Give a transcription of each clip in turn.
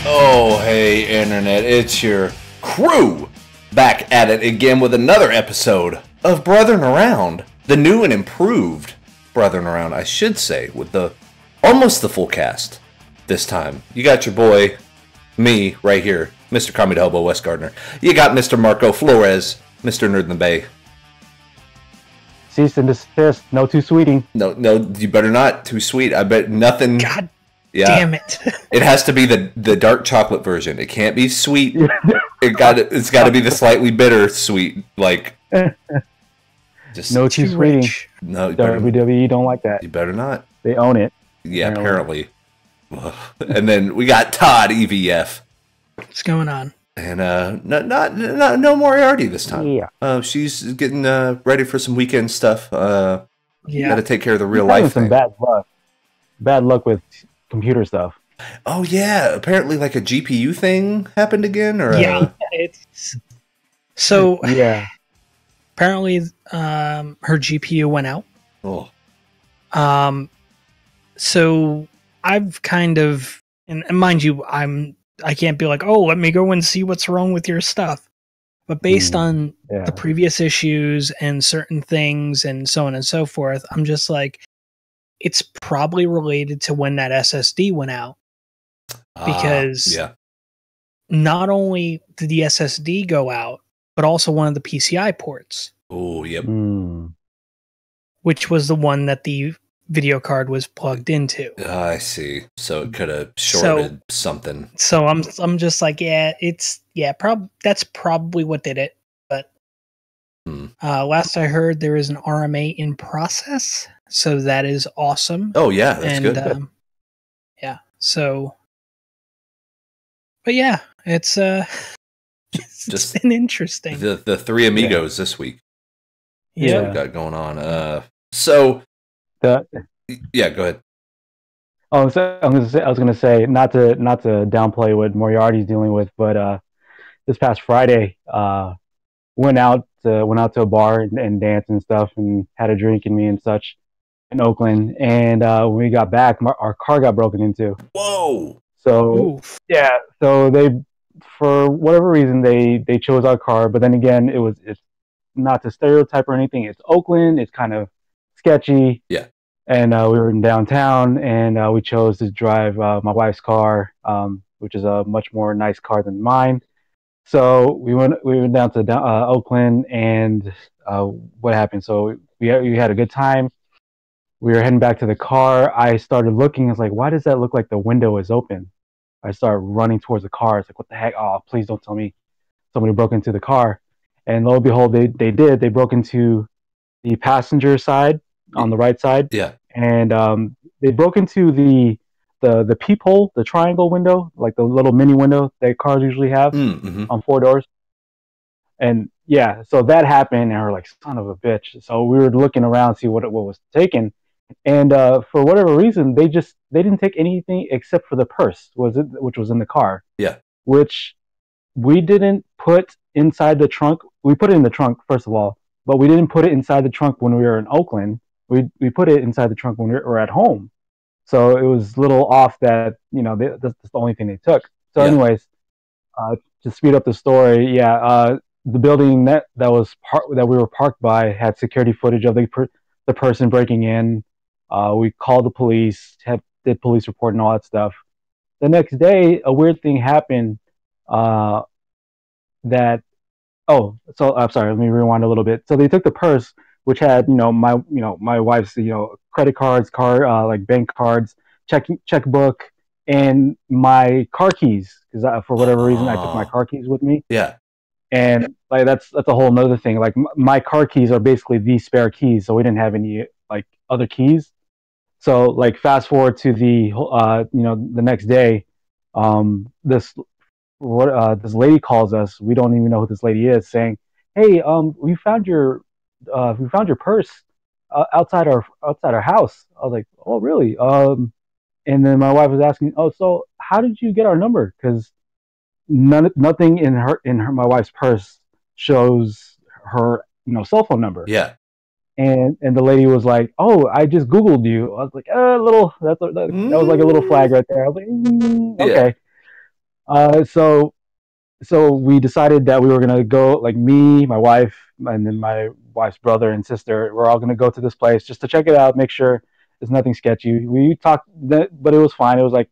Oh, hey, Internet, it's your crew back at it again with another episode of Brotherin' Around. The new and improved Brotherin' Around, I should say, with almost the full cast this time. You got your boy, me, right here, Mr. Comedy Elbow, Wes Gardner. You got Mr. Marco Flores, Mr. Nerd in the Bay. Cease and desist, no too sweeting. No, you better not. Too sweet. I bet nothing... God damn it. It has to be the dark chocolate version. It can't be sweet. It's got to be the slightly bitter sweet. Like, just no too sweeting. No, WWE don't like that. You better not. They own it. Yeah, apparently. And then we got Todd, EVF. What's going on? And no Moriarty this time. Yeah. She's getting ready for some weekend stuff. Got to take care of the real He's life thing. Some bad luck with computer stuff. Oh yeah, apparently like a GPU thing happened again, or it's so yeah. Apparently, her GPU went out. Oh. So I've kind of, and mind you, I can't be like, oh, let me go and see what's wrong with your stuff. But based on the previous issues and certain things and so on and so forth, I'm just like, it's probably related to when that SSD went out. Because not only did the SSD go out, but also one of the PCI ports. Oh, yep. Which was the one that the video card was plugged into. I see. So it could have shorted something. So I'm just like, that's probably what did it. But last I heard, there is an RMA in process, so that is awesome. Oh yeah, that's good. So, but yeah, it's just been interesting. The three amigos this week. Yeah, what we got going on. So. Go ahead. I was going to say not to downplay what Moriarty's dealing with, but this past Friday, went out to a bar and danced and stuff, and had a drink and me and such in Oakland. And when we got back, our car got broken into. Whoa! So so they, for whatever reason, they chose our car. But then again, it's not to stereotype or anything. It's Oakland. It's kind of sketchy. Yeah. And we were in downtown, and we chose to drive my wife's car, which is a much more nice car than mine. So we went down to Oakland, and what happened? So we had a good time. We were heading back to the car. I started looking. I was like, why does that look like the window is open? I started running towards the car. It's like, what the heck? Oh, please don't tell me somebody broke into the car. And lo and behold, they did. They broke into the passenger side on the right side. Yeah. And they broke into the peephole, the triangle window, like the little mini window that cars usually have on four doors. And yeah, so that happened, and we're like, son of a bitch. So we were looking around to see what was taken. And for whatever reason, they didn't take anything except for the purse, which was in the car. Yeah. Which we didn't put inside the trunk. We put it in the trunk, first of all, but we didn't put it inside the trunk when we were in Oakland. We put it inside the trunk when we were at home. So it was a little off that, that's the only thing they took. So anyways, to speed up the story, the building that we were parked by had security footage of the person breaking in. We called the police, did police report and all that stuff. The next day, a weird thing happened. So I'm sorry, let me rewind a little bit. So they took the purse, which had, my wife's, credit cards, like bank cards, checkbook, and my car keys, because for whatever reason I took my car keys with me. Yeah. And like that's a whole nother thing. Like my car keys are basically the spare keys, so we didn't have any like other keys. So like fast forward to the the next day, this lady calls us. We don't even know who this lady is, saying, "Hey, we found your purse outside our house." I was like, "Oh, really?" And then my wife was asking, "Oh, so how did you get our number?" Because nothing in my wife's purse shows her cell phone number. Yeah. And the lady was like, "Oh, I just Googled you." I was like, that was like a little flag right there. I was like, okay. So we decided that we were gonna go, like me, my wife, and then my wife's brother and sister. We're all gonna go to this place just to check it out, make sure there's nothing sketchy. We talked, but it was fine. It was like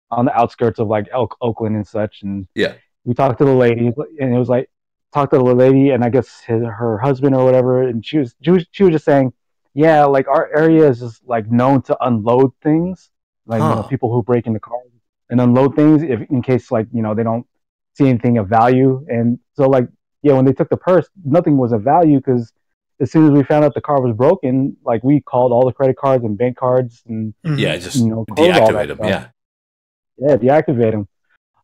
on the outskirts of like Oakland and such, and Yeah. we talked to the lady, and it was like talked to the lady, and I guess her husband or whatever, and she was just saying, yeah, like our area is just like known to unload things, like people who break into cars and unload things if in case like they don't see anything of value, and so like yeah, when they took the purse, nothing was of value because as soon as we found out the car was broken, like we called all the credit cards and bank cards and yeah, just closed all that deactivate them. stuff. Yeah, deactivate them.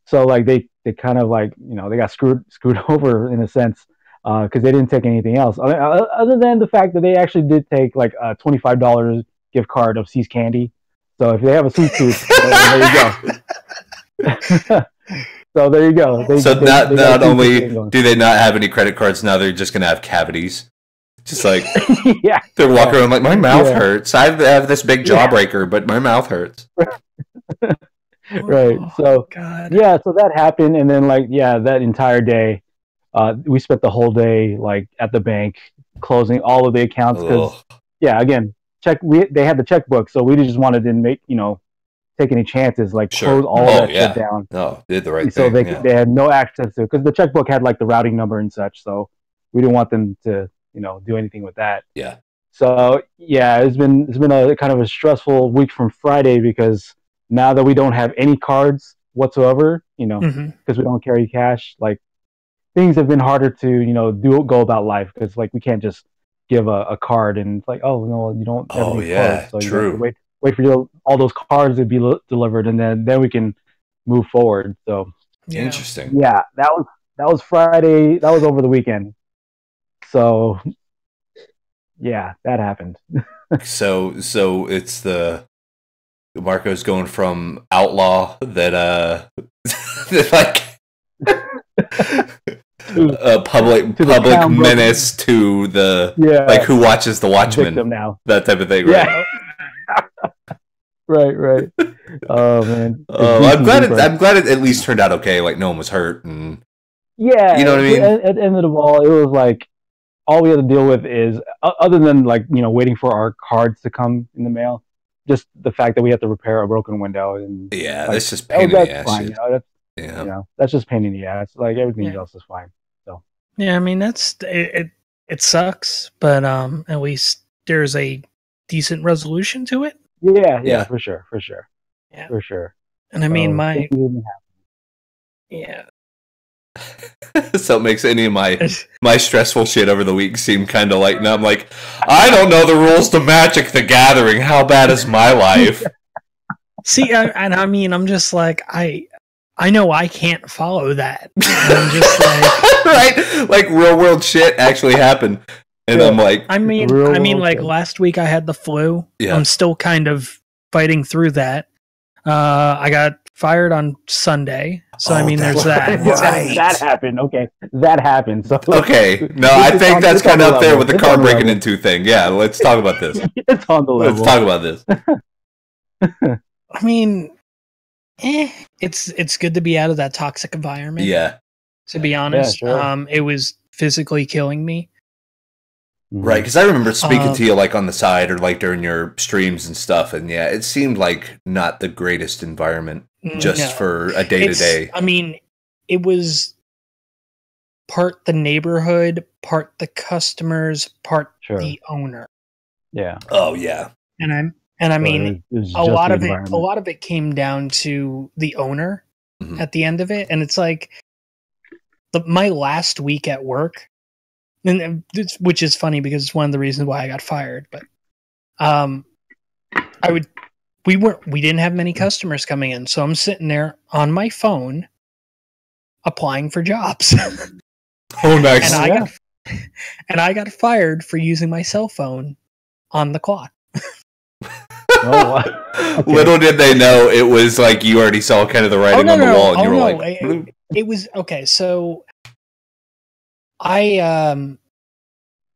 So like they kind of like they got screwed over in a sense because they didn't take anything else other than the fact that they actually did take like a $25 gift card of See's Candy. So if they have a sweet tooth, there you go. So there you go. Not only do they not have any credit cards now, they're just gonna have cavities. Just like yeah, they're walking around like my mouth hurts. I have this big jawbreaker, but my mouth hurts. Right. So yeah, so that happened, and then like that entire day, we spent the whole day like at the bank closing all of the accounts because again, they had the checkbook, so we just wanted to make take any chances, like close all of that shit down. No, did the right so thing. So they had no access to, because the checkbook had like the routing number and such, so we didn't want them to do anything with that. Yeah. So yeah, it's been a kind of a stressful week from Friday because now that we don't have any cards whatsoever, because we don't carry cash, like things have been harder to go about life because like we can't just give a card and it's like, oh no, you don't. Oh yeah, so true. You have to wait for all those cards to be delivered, and then we can move forward. So interesting. Yeah, that was Friday. That was over the weekend. So yeah, that happened. so it's the Marco's going from outlaw that like a public menace to the like who watches the Watchmen now, that type of thing, right? Yeah. right. Oh man. I'm glad it at least turned out okay. Like no one was hurt, and you know what I mean. At the end of the ball, it was like all we had to deal with is other than like waiting for our cards to come in the mail, just the fact that we had to repair a broken window, and that's just pain in the ass. Fine, that's just pain in the ass. Like everything else is fine. So I mean that's it. It sucks, but at least there's a decent resolution to it. Yeah, for sure. Yeah, for sure. And I mean yeah. So it makes any of my stressful shit over the week seem kind of like, now I'm like, I don't know the rules to Magic the Gathering. How bad is my life? See, and I mean, I'm just like, I know I can't follow that. I'm just like, right, like real world shit actually happened, and I'm like, I mean, like last week I had the flu. Yeah. I'm still kind of fighting through that. I got fired on Sunday, so I mean, there's that. Right. That happened. Okay, that happened. So okay, no, I think that's kind of up there with the car breaking into thing. Yeah, let's talk about this. It's on the level. Let's talk about this. I mean, it's good to be out of that toxic environment. Yeah. To be honest, sure. It was physically killing me. Right, because I remember speaking to you like on the side or like during your streams and stuff, and yeah, it seemed like not the greatest environment just for a day to day. I mean, it was part the neighborhood, part the customers, part the owner. Yeah. Oh yeah. And I mean, a lot of it came down to the owner at the end of it, and it's like my last week at work. Which is funny because it's one of the reasons why I got fired. But we didn't have many customers coming in, so I'm sitting there on my phone applying for jobs. Oh, nice! And I got fired for using my cell phone on the clock. Okay. Little did they know it was like you already saw kind of the writing on the wall, and you were like, it was okay. So. I'd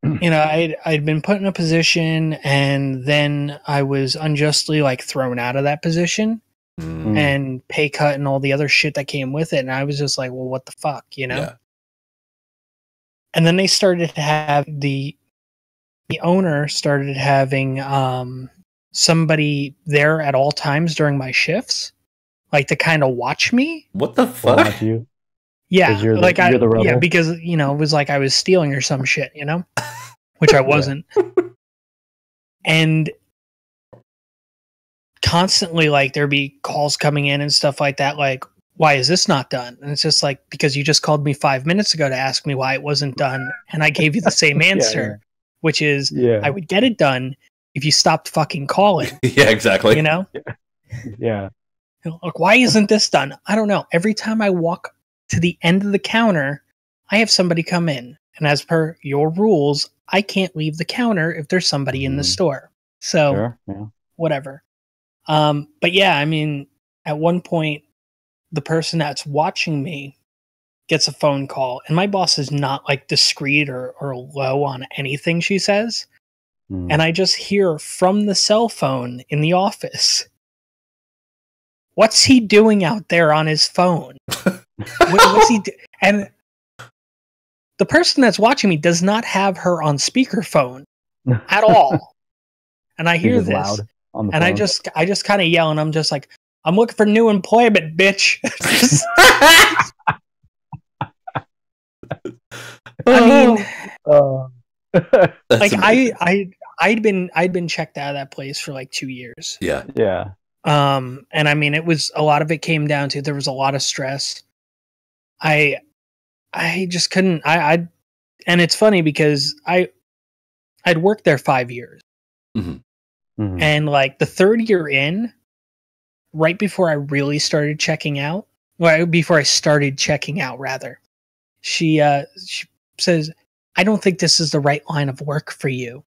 been put in a position, and then I was unjustly like thrown out of that position. and pay cut and all the other shit that came with it. And I was just like, well, what the fuck, you know? Yeah. And then they started to have the owner started having somebody there at all times during my shifts, like to kind of watch me. What the fuck? Watch you. Yeah, You're the rebel. Yeah, because it was like I was stealing or some shit, which I wasn't. And constantly, like, there'd be calls coming in and stuff like that, like, why is this not done? And it's just like, because you just called me 5 minutes ago to ask me why it wasn't done, and I gave you the same answer, which is, I would get it done if you stopped fucking calling. Yeah, exactly. Yeah. Like, why isn't this done? I don't know. Every time I walk to the end of the counter, I have somebody come in. And as per your rules, I can't leave the counter if there's somebody in the store. So, whatever. But yeah, I mean, at one point, the person that's watching me gets a phone call, and my boss is not like discreet or low on anything she says. And I just hear from the cell phone in the office, what's he doing out there on his phone? What's he And the person that's watching me does not have her on speakerphone at all. And I hear this, loud on the and phone. I just kind of yell, and I'm just like, I'm looking for new employment, bitch. I mean, like I'd been checked out of that place for like 2 years. Yeah. Yeah. And I mean, it was a lot of it came down to there was a lot of stress. I just couldn't. And it's funny because I'd worked there 5 years, and like the third year in, right before I really started checking out, before I started checking out, rather, she says, "I don't think this is the right line of work for you."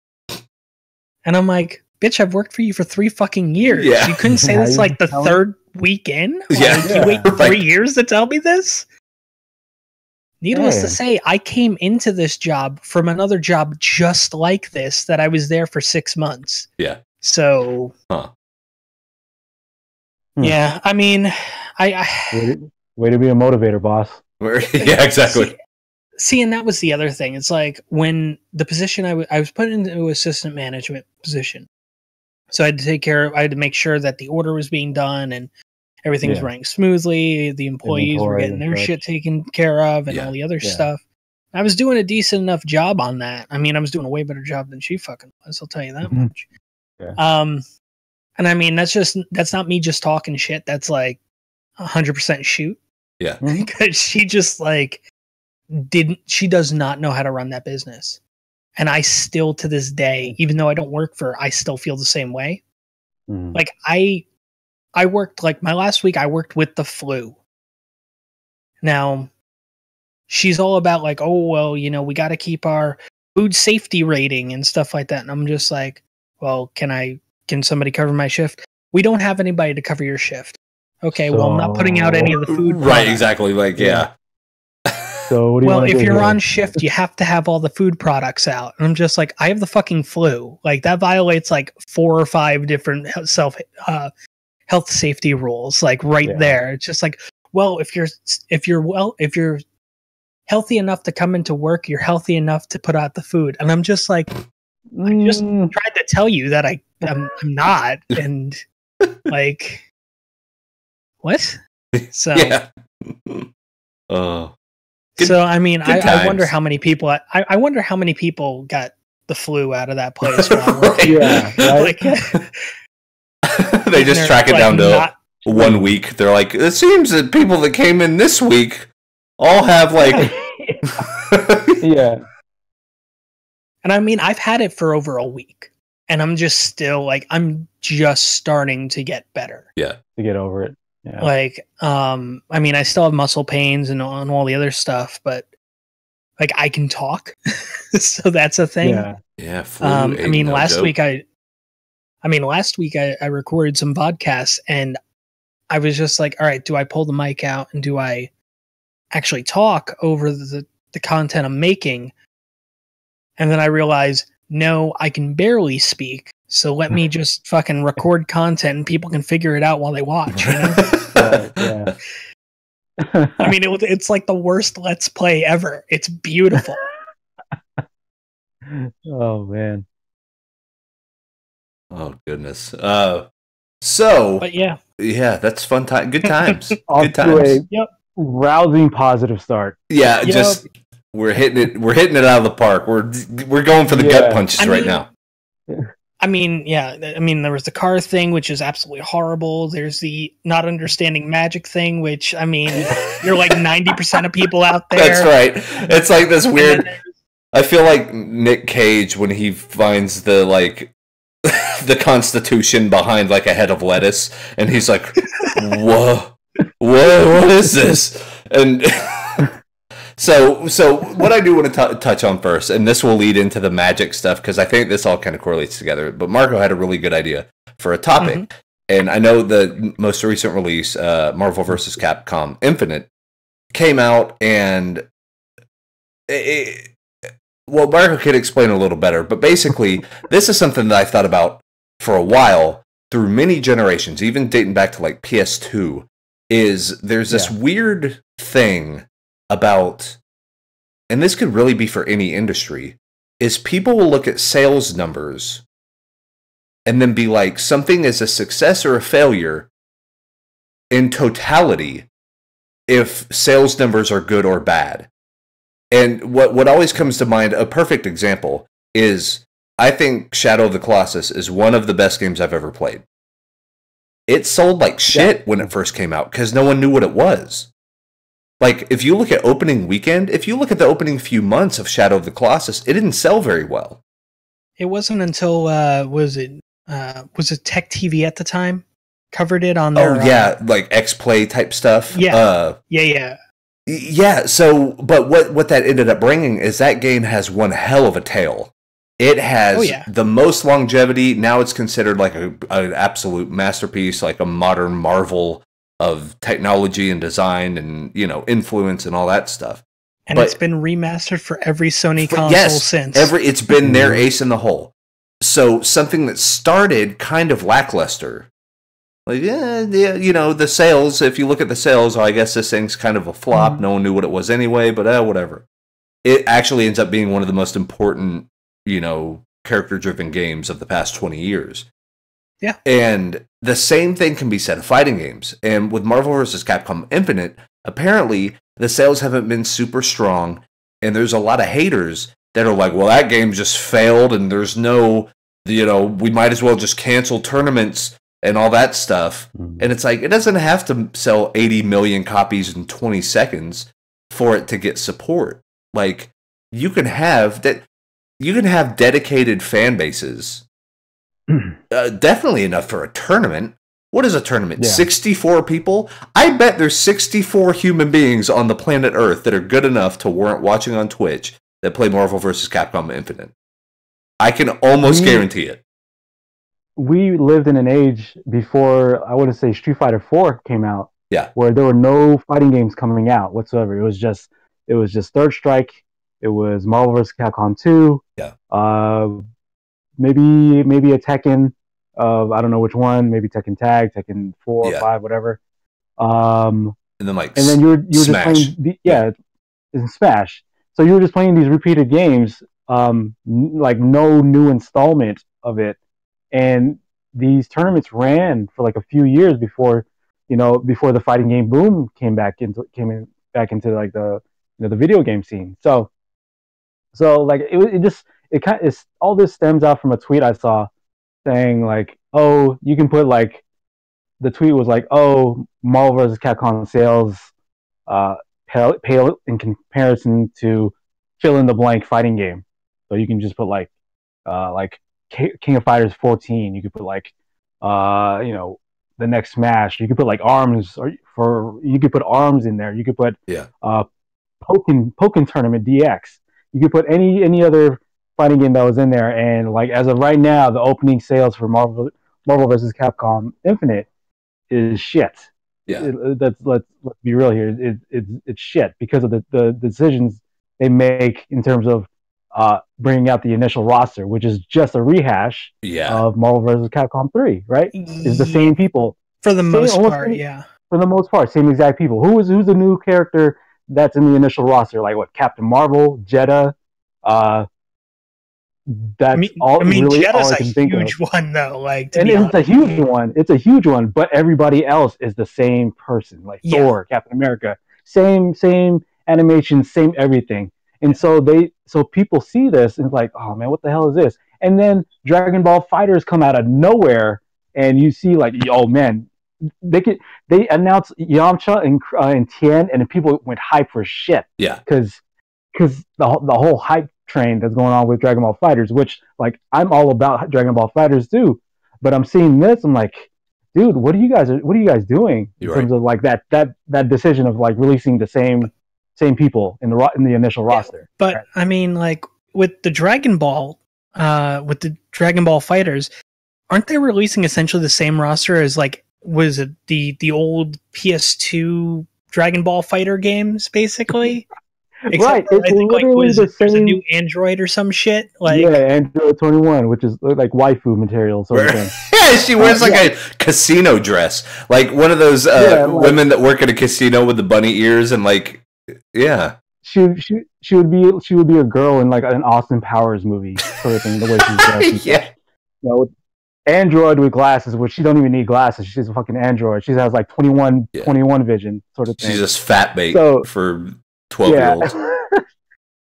And I'm like, bitch, I've worked for you for 3 fucking years. Yeah. You couldn't say this like the third week in? Like, you wait 3 years to tell me this? Needless to say, I came into this job from another job just like this that I was there for 6 months. Yeah. So, yeah, I mean, way to be a motivator, boss. Yeah, exactly. See, and that was the other thing. It's like when the position I was put into assistant management position. So I had to I had to make sure that the order was being done and everything was running smoothly. The employees were getting their shit taken care of and all the other stuff. I was doing a decent enough job on that. I mean, I was doing a way better job than she fucking was, I'll tell you that much. Yeah. And I mean, that's not me just talking shit. That's like 100% shoot. Yeah. Because she just like she does not know how to run that business. And I still, to this day, even though I don't work for her, I still feel the same way. Like I worked, like my last week, I worked with the flu. Now, she's all about like, oh, well, we got to keep our food safety rating and stuff like that. And I'm just like, well, can somebody cover my shift? We don't have anybody to cover your shift. Okay, well, I'm not putting out any of the food. Right, exactly. Like, yeah. So what do you if you're on shift, you have to have all the food products out. And I'm just like, I have the fucking flu. Like, that violates like 4 or 5 different health safety rules, like there. It's just like, well, if you're healthy enough to come into work, you're healthy enough to put out the food. And I'm just like, I just tried to tell you that I'm not. And like, what? So, so I mean, I wonder how many people. I wonder how many people got the flu out of that place. They just track it down to 1 week. They're like, it seems that people that came in this week all have like, yeah. And I mean, I've had it for over a week, and I'm just still like, I'm just starting to get better. Yeah, to get over it. Yeah. Like, I mean, I still have muscle pains and all the other stuff, but like I can talk, so that's a thing. Yeah. I mean, last week I recorded some podcasts, and I was just like, all right, do I pull the mic out and do I actually talk over the content I'm making? And then I realized, no, I can barely speak. So let me just fucking record content and people can figure it out while they watch. You know? Yeah. I mean, it's like the worst Let's Play ever. It's beautiful. Oh man. Oh goodness. So. But yeah, that's fun time. Good times. Off Good times. Yep. Rousing positive start. Yeah, Yep. just we're hitting it out of the park. We're going for the gut punches right now. I mean, there was the car thing, which is absolutely horrible. There's the not understanding magic thing, which, I mean, you're like 90% of people out there. That's right. It's like this weird. I feel like Nick Cage when he finds the like the Constitution behind like a head of lettuce, and he's like, "Whoa, what is this?" And So what I do want to touch on first, and this will lead into the magic stuff, because I think this all kind of correlates together, but Marco had a really good idea for a topic. And I know the most recent release, Marvel vs. Capcom Infinite, came out, and well, Marco could explain a little better, but basically, this is something that I thought about for a while, through many generations, even dating back to like PS2, is there's this weird thing about, and this could really be for any industry, is people will look at sales numbers and then be like, something is a success or a failure in totality if sales numbers are good or bad. And what always comes to mind, a perfect example, is I think Shadow of the Colossus is one of the best games I've ever played. It sold like shit when it first came out because no one knew what it was. Like, if you look at opening weekend, if you look at the opening few months of Shadow of the Colossus, it didn't sell very well. It wasn't until, was it Tech TV at the time? Covered it on their... like X-Play type stuff. Yeah. Yeah, so, but what that ended up bringing is that game has one hell of a tail. It has the most longevity. Now it's considered like an absolute masterpiece, like a modern marvel of technology and design and, you know, influence and all that stuff. And it's been remastered for every Sony console since. It's been their ace in the hole. So something that started kind of lackluster, like, you know, the sales, if you look at the sales, I guess this thing's kind of a flop. No one knew what it was anyway, but whatever. It actually ends up being one of the most important, you know, character-driven games of the past 20 years. Yeah. And the same thing can be said of fighting games. And with Marvel vs. Capcom Infinite, apparently the sales haven't been super strong, and there's a lot of haters that are like, well, that game just failed, and there's no, you know, we might as well just cancel tournaments and all that stuff. And it's like, it doesn't have to sell 80 million copies in 20 seconds for it to get support. Like, you can have dedicated fan bases. Definitely enough for a tournament. What is a tournament? 64 people? I bet there's 64 human beings on the planet Earth that are good enough to warrant watching on Twitch that play Marvel vs. Capcom Infinite. I can almost guarantee it. We lived in an age before, I want to say, Street Fighter 4 came out. Yeah. Where there were no fighting games coming out whatsoever. It was just Third Strike. It was Marvel vs. Capcom 2. Yeah. Maybe a Tekken. I don't know which one. Maybe Tekken Tag, Tekken 4, 5, whatever. And then you were just playing in Smash. So you were just playing these repeated games, like no new installment of it. And these tournaments ran for like a few years before the fighting game boom came back into like the video game scene. So like it all this stems out from a tweet I saw saying like, oh, you can put like, the tweet was like, oh, Marvel vs. Capcom sales pale in comparison to fill in the blank fighting game. So you can just put like King of Fighters 14. You could put like the next Smash. You could put like Arms, you could put Arms in there. You could put Pokken Tournament DX. You could put any other fighting game that was in there, and like as of right now, the opening sales for Marvel vs. Capcom Infinite is shit. Yeah, let's be real here. It's shit because of the decisions they make in terms of bringing out the initial roster, which is just a rehash of Marvel vs. Capcom 3, right? It's the same people. For the most part, yeah. For the most part, same exact people. Who's the new character that's in the initial roster? Like what? Captain Marvel, Jeddah. That's all. I mean, really, all I can think of. Huge one, though. Like, and it's a huge one. It's a huge one. But everybody else is the same person. Like Thor, Captain America, same animation, same everything. And so people see this and it's like, oh man, what the hell is this? And then Dragon Ball Fighters come out of nowhere, and you see like, oh man, they announced Yamcha and Tien, and people went hype for shit. Yeah, because the whole hype train that's going on with Dragon Ball Fighters, which like I'm all about Dragon Ball Fighters too, but I'm seeing this, I'm like, dude, what are you guys doing in terms of like that decision of like releasing the same people in the initial roster? But right? I mean, like with the Dragon Ball Fighters, aren't they releasing essentially the same roster as like was it the old PS2 Dragon Ball Fighter games basically? Right, it's literally the same. There's a new Android or some shit. Like Android 21, which is like waifu material sort of thing. Yeah, she wears like a casino dress, like one of those women that work at a casino with the bunny ears and like, yeah. She would be a girl in like an Austin Powers movie sort of thing. The way she's dressed. Yeah. Android with glasses, which she don't even need glasses. She's a fucking android. She has like 21 vision sort of thing. She's just fat bait for 12-year-olds.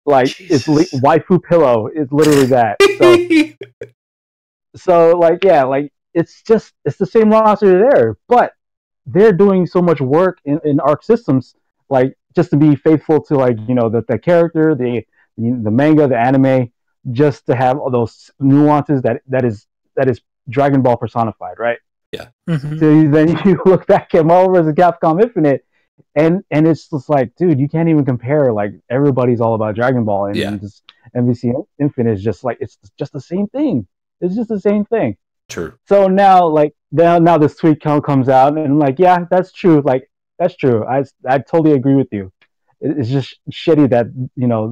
Like it's waifu pillow. It's literally that. So like it's the same roster there, but they're doing so much work in Arc Systems, like just to be faithful to like the character, the manga, the anime, just to have all those nuances that is Dragon Ball personified, right? Yeah. Mm-hmm. So then you look back at Marvel vs. Capcom Infinite, and it's just like, dude, you can't even compare. Like everybody's all about Dragon Ball, and just MVC Infinite is just like it's just the same thing. It's just the same thing. True. So now this tweet comes out, and I'm like, yeah, that's true. Like that's true. I totally agree with you. It's just shitty that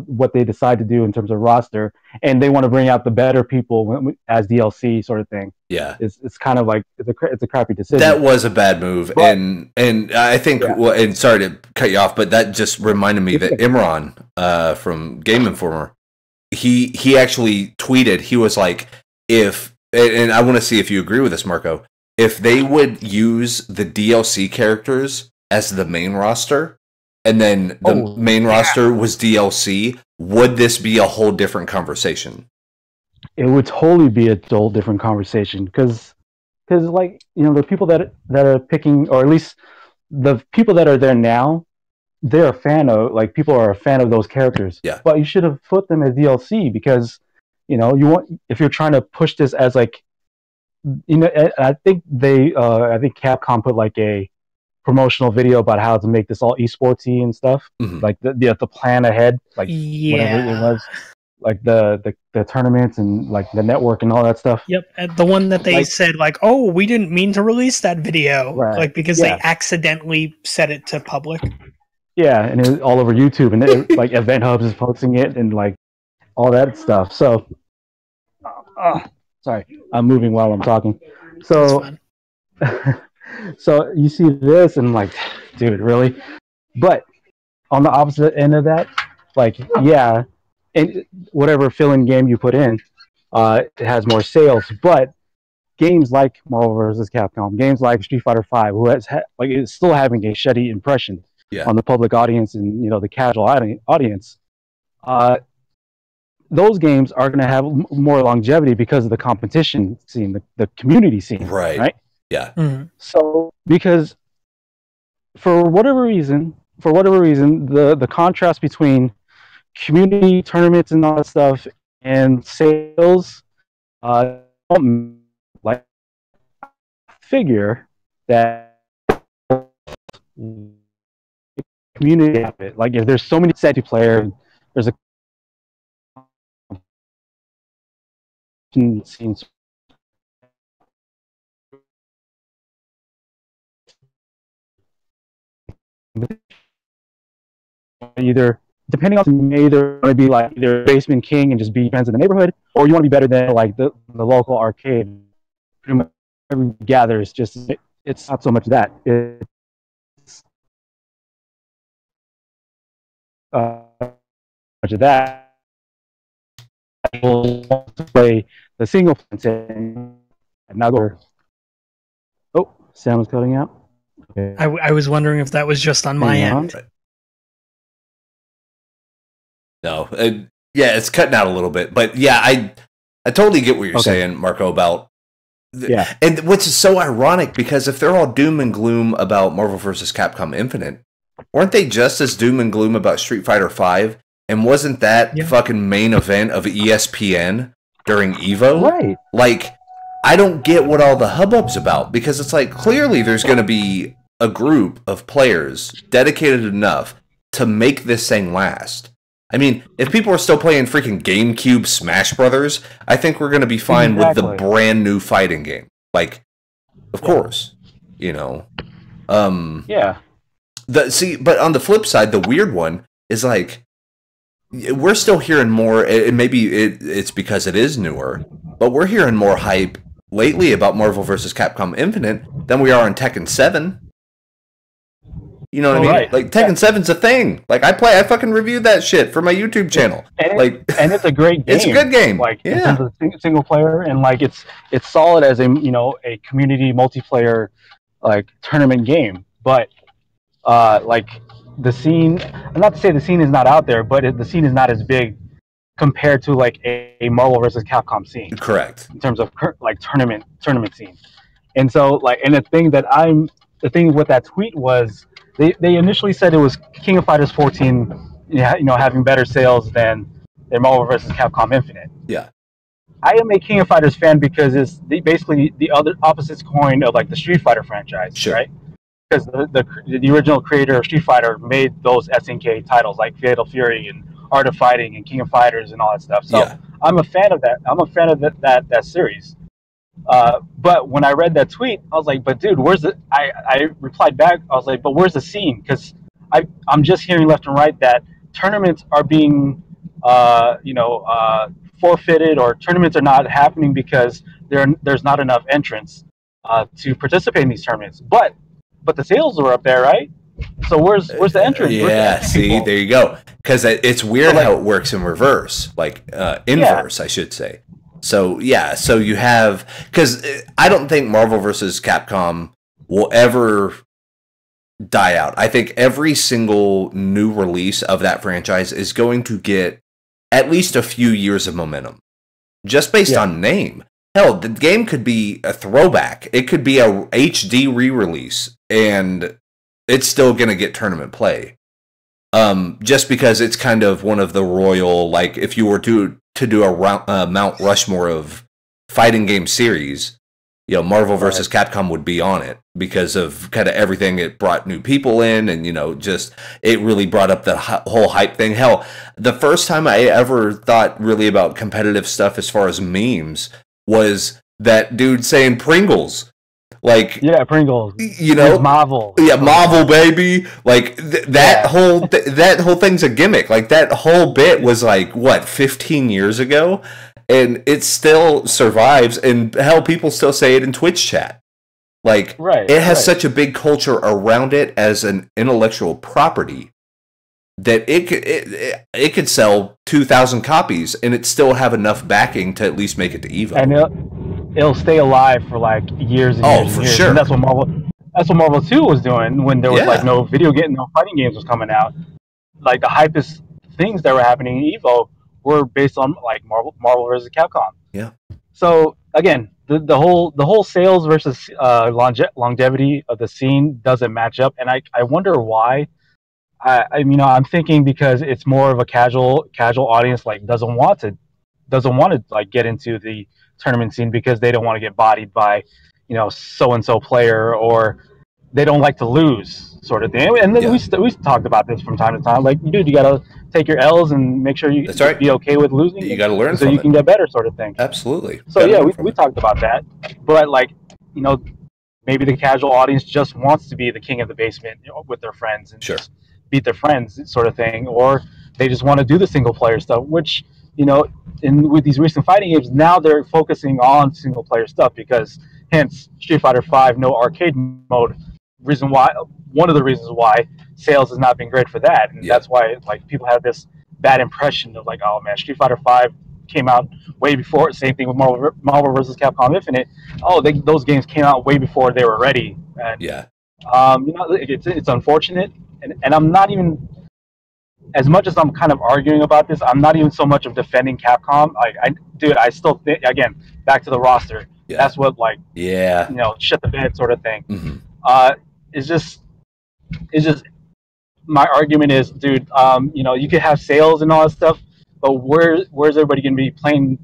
what they decide to do in terms of roster, and they want to bring out the better people as DLC sort of thing. Yeah, it's kind of like it's a crappy decision. That was a bad move, but, and I think and sorry to cut you off, but that just reminded me that Imran from Game Informer, he actually tweeted, he was like, and I want to see if you agree with this, Marco, if they would use the DLC characters as the main roster, and then the main roster was DLC, would this be a whole different conversation? It would totally be a whole different conversation because like the people that are picking, or at least the people that are there now, they're a fan of, like, people are a fan of those characters. Yeah. But you should have put them as DLC because you want, if you're trying to push this as like, I think Capcom put like a promotional video about how to make this all esportsy and stuff, like the plan ahead, like whatever it was, like the tournaments and like the network and all that stuff. Yep, and the one that they said like, oh, we didn't mean to release that video, like because they accidentally set it to public. Yeah, and it was all over YouTube, and like Event Hubs is posting it and like all that stuff. So, sorry, I'm moving while I'm talking. So. So you see this and like, dude, really? But on the opposite end of that, like, yeah, and whatever fill-in game you put in, it has more sales. But games like Marvel vs. Capcom, games like Street Fighter V, who has is still having a shitty impression on the public audience and the casual audience. Those games are going to have more longevity because of the competition scene, the community scene, right? Yeah. Mm-hmm. So, because for whatever reason, the contrast between community tournaments and all that stuff and sales, like figure that community of it. Like if there's so many set player, there's a scenes. Either depending on you either want to be like either basement king and just be friends in the neighborhood, or you want to be better than like the local arcade. Pretty much everybody gathers. Just it's not so much that it's much of that. People want to play the single player and now go. Oh, Sam was cutting out. Okay. I was wondering if that was just on my end. No, yeah, it's cutting out a little bit, but yeah, I totally get what you're saying, Marco, about and which is so ironic because if they're all doom and gloom about Marvel vs. Capcom Infinite, weren't they just as doom and gloom about Street Fighter V? And wasn't that fucking main event of ESPN during EVO? Right. Like, I don't get what all the hubbub's about because it's like clearly there's going to be a group of players dedicated enough to make this thing last. I mean, if people are still playing freaking GameCube Smash Brothers, I think we're going to be fine with the brand new fighting game. Like, of course, you know. Yeah. But on the flip side, the weird one is like, we're still hearing more, and maybe it's because it is newer, but we're hearing more hype lately about Marvel vs. Capcom Infinite than we are on Tekken 7. You know what I mean? Right. Like Tekken 7's a thing. Like I fucking reviewed that shit for my YouTube channel. And it's a great game. It's a good game. Like in terms of single player, and like it's solid as a community multiplayer like tournament game. But like the scene, not to say the scene is not out there, but the scene is not as big compared to like a Marvel vs. Capcom scene. Correct. In terms of like tournament scene. And so like, and the thing with that tweet was they initially said it was King of Fighters 14, having better sales than Marvel vs. Capcom Infinite. Yeah. I am a King of Fighters fan because it's basically the other opposite coin of like the Street Fighter franchise, sure. Right? Because the original creator of Street Fighter made those SNK titles like Fatal Fury and Art of Fighting and King of Fighters and all that stuff. So I'm a fan of that. I'm a fan of that series. But when I read that tweet, I was like, "But dude, where's the?" I replied back. I was like, "But where's the scene?" Because I'm just hearing left and right that tournaments are being, forfeited, or tournaments are not happening because there's not enough entrants to participate in these tournaments. But the sales are up there, right? So where's the entrance? Yeah, see, there you go. Because it's weird how it works in reverse, like inverse, I should say. So so you have, because I don't think Marvel vs. Capcom will ever die out. I think every single new release of that franchise is going to get at least a few years of momentum, just based on name. Hell, the game could be a throwback. It could be a HD re-release, and it's still going to get tournament play. Just because it's kind of one of the royal, like, if you were to do a Mount Rushmore of fighting game series, Marvel vs. Capcom would be on it because of kind of everything. It brought new people in, and just it really brought up the whole hype thing. Hell, the first time I ever thought really about competitive stuff as far as memes was that dude saying Pringles. Like, Pringles. Marvel. Yeah, Marvel, baby. Like that whole thing's a gimmick. Like that whole bit was like 15 years ago, and it still survives. And hell, people still say it in Twitch chat. Like, it has such a big culture around it as an intellectual property that it could sell 2,000 copies and it still have enough backing to at least make it to EVO. And it'll stay alive for like years and years. For years. sure. And that's what Marvel 2 was doing when there was like no fighting games was coming out. Like the hypest things that were happening in EVO were based on like Marvel vs. Capcom. Yeah. So again, the whole sales versus longevity of the scene doesn't match up, and I wonder why. I'm thinking because it's more of a casual audience, like doesn't want to like get into the tournament scene because they don't want to get bodied by so and so player, or they don't like to lose, sort of thing. And then we talked about this from time to time, like, dude, you gotta take your L's and make sure you be okay with losing. You gotta learn so you can get better, sort of thing. Absolutely. So we talked about that, but like maybe the casual audience just wants to be the king of the basement with their friends and just beat their friends, sort of thing. Or they just want to do the single player stuff, which, with these recent fighting games, now they're focusing on single player stuff because hence Street Fighter V, no arcade mode. One of the reasons why sales has not been great for that. And that's why like people have this bad impression of like, oh man, Street Fighter V came out way before. Same thing with Marvel vs. Capcom Infinite. Those games came out way before they were ready. And, it's unfortunate. And I'm not even, as much as I'm kind of arguing about this, I'm not even so much of defending Capcom. I still think, again, back to the roster. Yeah. That's what, shut the bed sort of thing. Mm-hmm. It's just my argument is, dude, you could have sales and all that stuff, but where's everybody going to be playing?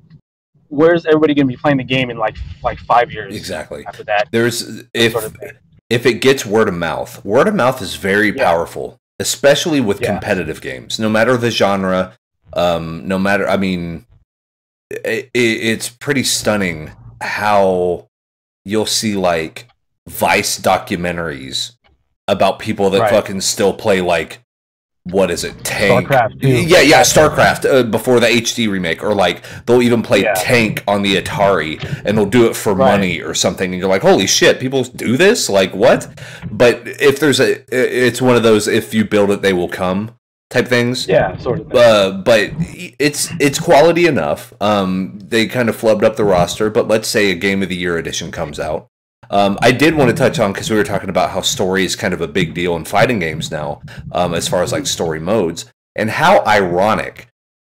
Where's everybody going to be playing the game in like 5 years? Exactly. After that, if it gets word of mouth is very powerful, especially with competitive games. No matter the genre, it's pretty stunning how you'll see like Vice documentaries about people that fucking still play like, what is it, Tank? StarCraft too. Yeah, StarCraft before the HD remake, or like they'll even play Tank on the Atari, and they'll do it for money or something, and you're like, holy shit, people do this? Like what? But if it's one of those, if you build it, they will come type things. Yeah, sort of. But it's quality enough. They kind of flubbed up the roster, but let's say a Game of the Year edition comes out. I did want to touch on, because we were talking about how story is kind of a big deal in fighting games now, as far as like story modes, and how ironic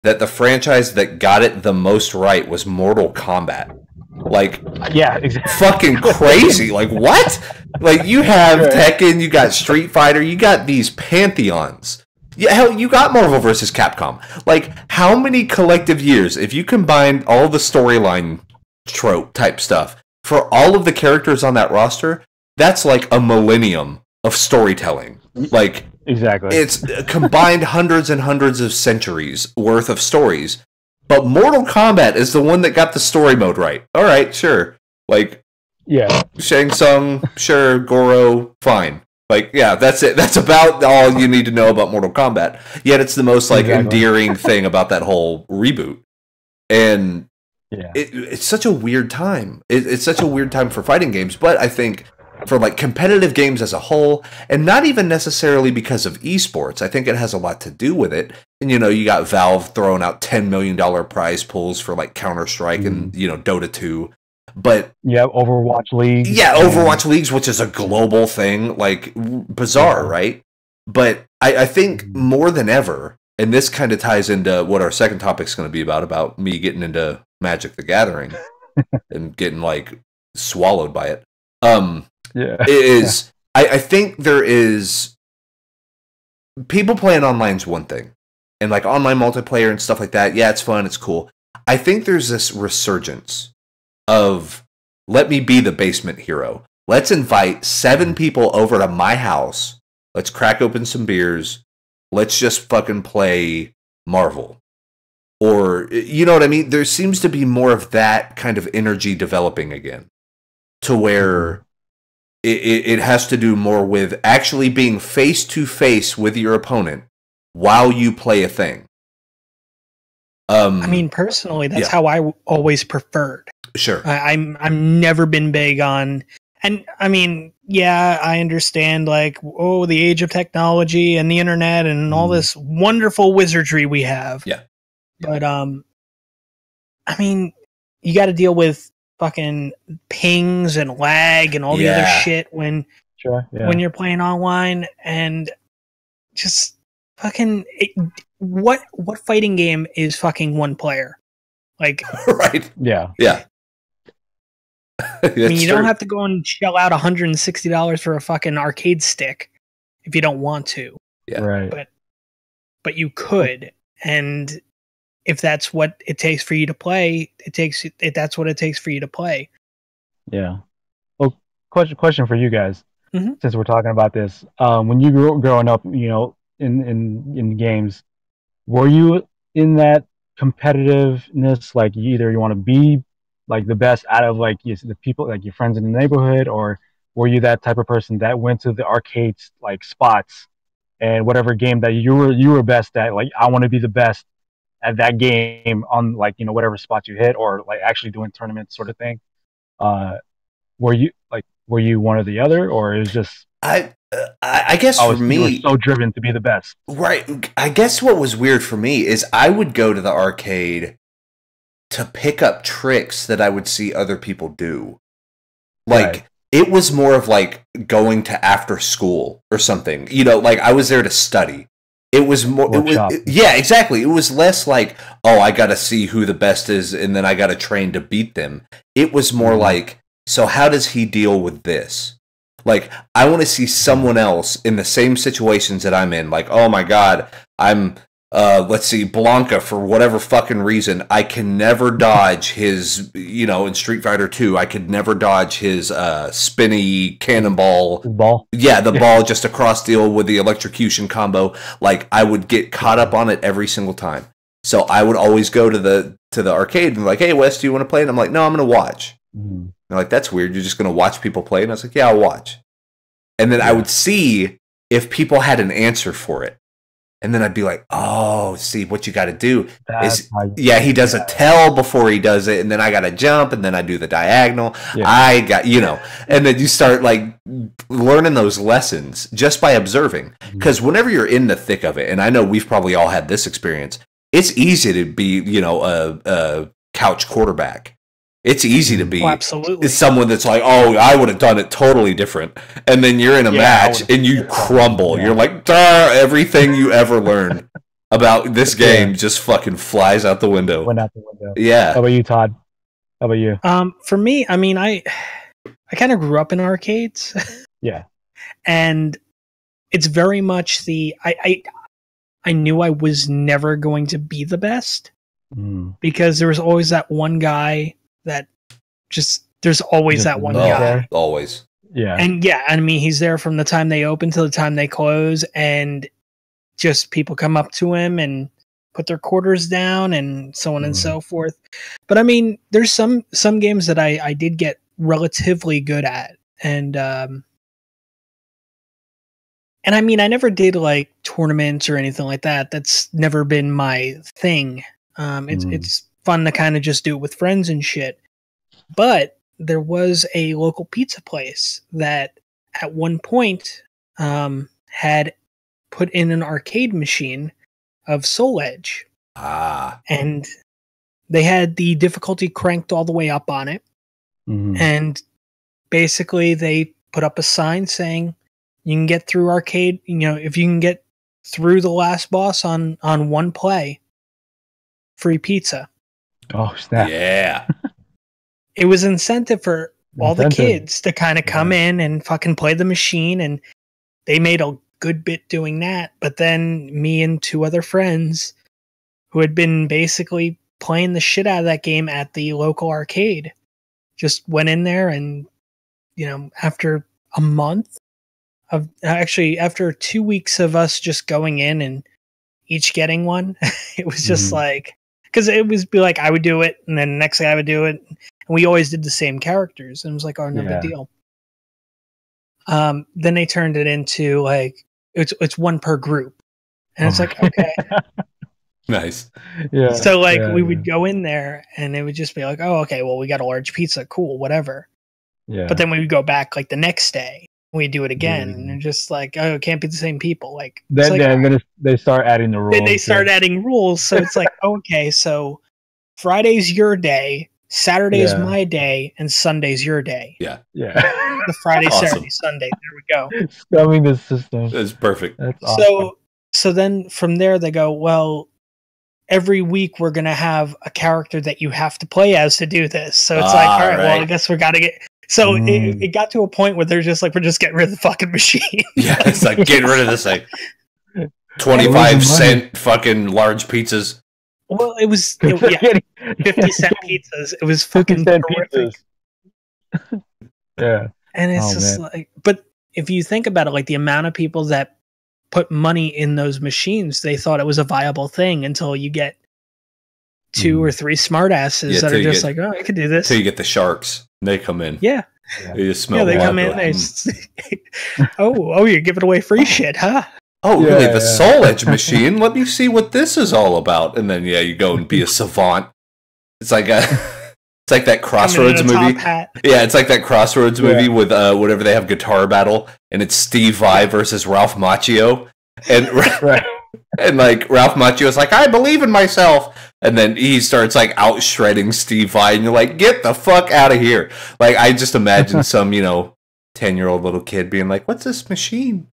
that the franchise that got it the most right was Mortal Kombat. Like, yeah, exactly. Fucking crazy. Like, what? Like, you have Tekken, you got Street Fighter, you got these pantheons. Yeah, hell, you got Marvel vs. Capcom. Like, how many collective years, if you combine all the storyline trope type stuff, for all of the characters on that roster, that's like a millennium of storytelling. Like, exactly, it's combined hundreds and hundreds of centuries worth of stories. But Mortal Kombat is the one that got the story mode right. All right, sure. Like, Shang Tsung, sure, Goro, fine. Like, yeah, that's it. That's about all you need to know about Mortal Kombat. Yet it's the most like endearing thing about that whole reboot. And it's such a weird time. It's such a weird time for fighting games, but I think for like competitive games as a whole, and not even necessarily because of esports, I think it has a lot to do with it. And you got Valve throwing out $10 million prize pools for like Counter-Strike and Dota 2. But Overwatch League. Yeah, Overwatch Leagues, which is a global thing, like bizarre, right? But I think more than ever, and this kind of ties into what our second topic is going to be about me getting into Magic the Gathering and getting like swallowed by it. I think there is, people playing online is one thing, and like online multiplayer and stuff like that. Yeah, it's fun, it's cool. I think there's this resurgence of, let me be the basement hero. Let's invite 7 people over to my house. Let's crack open some beers. Let's just fucking play Marvel. Or, you know what I mean? There seems to be more of that kind of energy developing again, to where it has to do more with actually being face to face with your opponent while you play a thing. I mean, personally, that's how I always preferred. Sure. I'm never been big on, and I mean, I understand like, the age of technology and the internet and all this wonderful wizardry we have. Yeah. But I mean, you got to deal with fucking pings and lag and all the other shit when you're playing online, and just fucking what fighting game is fucking one player? Like, right? Yeah. I mean, you don't have to go and shell out $160 for a fucking arcade stick if you don't want to. Yeah. Right. But you could, and if that's what it takes for you to play, that's what it takes for you to play. Yeah. Well, question for you guys, since we're talking about this. When you grew growing up, in games, were you in that competitiveness? Like, you want to be like the best out of like the people, like your friends in the neighborhood, or were you that type of person that went to the arcade like spots and whatever game that you were best at, like I want to be the best at that game on like whatever spot you hit, or like actually doing tournaments sort of thing. Were you one or the other, or it was just I guess for me, you were so driven to be the best, right? I guess what was weird for me is I would go to the arcade to pick up tricks that I would see other people do. Like, right. It was more of like going to after school or something. Like I was there to study. It was more, yeah, exactly. It was less like, oh, I got to see who the best is and then I got to train to beat them. It was more like, so how does he deal with this? Like, I want to see someone else in the same situations that I'm in. Like, oh my God, I'm, let's see, Blanca, for whatever fucking reason, I can never dodge his, in Street Fighter 2, I could never dodge his spinny cannonball. Ball? Yeah, the ball just across deal with the electrocution combo. Like, I would get caught up on it every single time. So I would always go to the arcade and be like, hey, Wes, do you want to play? And I'm like, no, I'm going to watch. Mm. They're like, that's weird. You're just going to watch people play? And I was like, yeah, I'll watch. And then I would see if people had an answer for it. And then I'd be like, oh, see, what you got to do is, he does a tell before he does it. And then I got to jump and then I do the diagonal. Yeah. I got, and then you start like learning those lessons just by observing. Because whenever you're in the thick of it, and I know we've probably all had this experience, it's easy to be, a couch quarterback. It's easy to be absolutely someone that's like, oh, I would have done it totally different. And then you're in a match and you crumble. Yeah. You're like, duh, everything you ever learned about this game just fucking flies out the window. Went out the window. Yeah. How about you, Todd? How about you? For me, I mean, I kind of grew up in arcades. Yeah. And it's very much I knew I was never going to be the best because there was always that one guy that there's always that one guy. Always. Yeah. And I mean, he's there from the time they open to the time they close, and just people come up to him and put their quarters down and so on and so forth. But I mean, there's some games that I did get relatively good at. And I mean, I never did like tournaments or anything like that. That's never been my thing. It's fun to kind of just do it with friends and shit. But there was a local pizza place that at one point had put in an arcade machine of Soul Edge. And they had the difficulty cranked all the way up on it. And basically they put up a sign saying you can get through arcade, if you can get through the last boss on one play, free pizza. Oh, snap. Yeah. It was incentive for all the kids to kind of come in and fucking play the machine, and they made a good bit doing that. But then me and two other friends who had been basically playing the shit out of that game at the local arcade just went in there, and after a month of after 2 weeks of us just going in and each getting one, it was just like, because it was be like I would do it, and then the next guy would do it, and we always did the same characters, and it was like, oh, no big deal. Then they turned it into like it's one per group, and it's like, okay, nice, yeah. So like we would go in there, and it would just be like, oh, okay, well we got a large pizza, cool, whatever. Yeah. But then we would go back like the next day. We do it again, and they're just like, oh, it can't be the same people. Like then they start adding the rules. Then they start adding rules, so it's like, okay, so Friday's your day, Saturday is my day, and Sunday's your day. Yeah. The Friday, awesome. Saturday, Sunday. There we go. Scumming the system. That's perfect. That's awesome. So then from there they go, well, every week we're gonna have a character that you have to play as to do this. So it's like, all right, well, I guess we gotta get. So it got to a point where they're just like, we're just getting rid of the fucking machine. Yeah, it's like, get rid of this like 25-cent fucking large pizzas. Well, it was 50-cent pizzas. It was fucking terrific. Yeah. And it's just like, but if you think about it, like the amount of people that put money in those machines, they thought it was a viable thing until you get 2 or 3 smartasses that are just like, oh, I could do this. Until you get the sharks. They come in. Yeah. They just smell they come in. They oh, you're giving away free shit, huh? oh, really? The Soul Edge machine? Let me see what this is all about. And then, you go and be a savant. It's like it's like that Crossroads movie. Yeah, it's like that Crossroads movie with whatever they have guitar battle, and it's Steve Vai versus Ralph Macchio, and and like Ralph Macchio's like, I believe in myself, and then he starts like out shredding Steve Vai, and you're like, get the fuck out of here! Like I just imagine some 10-year-old little kid being like, what's this machine?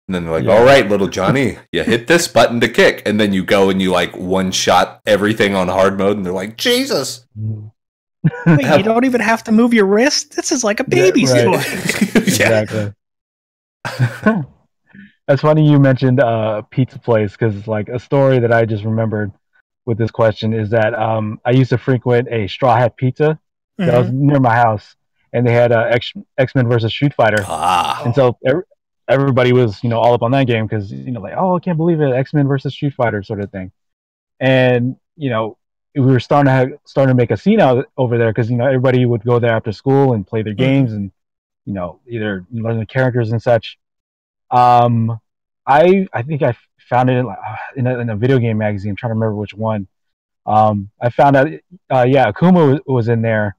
And then they're like, all right, little Johnny, you hit this button to kick. And then you go and you like one-shot everything on hard mode. And they're like, Jesus. Wait, you don't even have to move your wrist? This is like a baby's toy. Exactly. That's funny you mentioned pizza place, because like a story that I just remembered with this question is that I used to frequent a Straw Hat Pizza that was near my house. And they had X-Men versus Street Fighter. And so everybody was, all up on that game because, like, oh, I can't believe it, X-Men versus Street Fighter sort of thing. And, we were starting to make a scene out over there because, everybody would go there after school and play their games and, either learn the characters and such. I think I found it in a video game magazine. I'm trying to remember which one. I found out, Akuma was in there.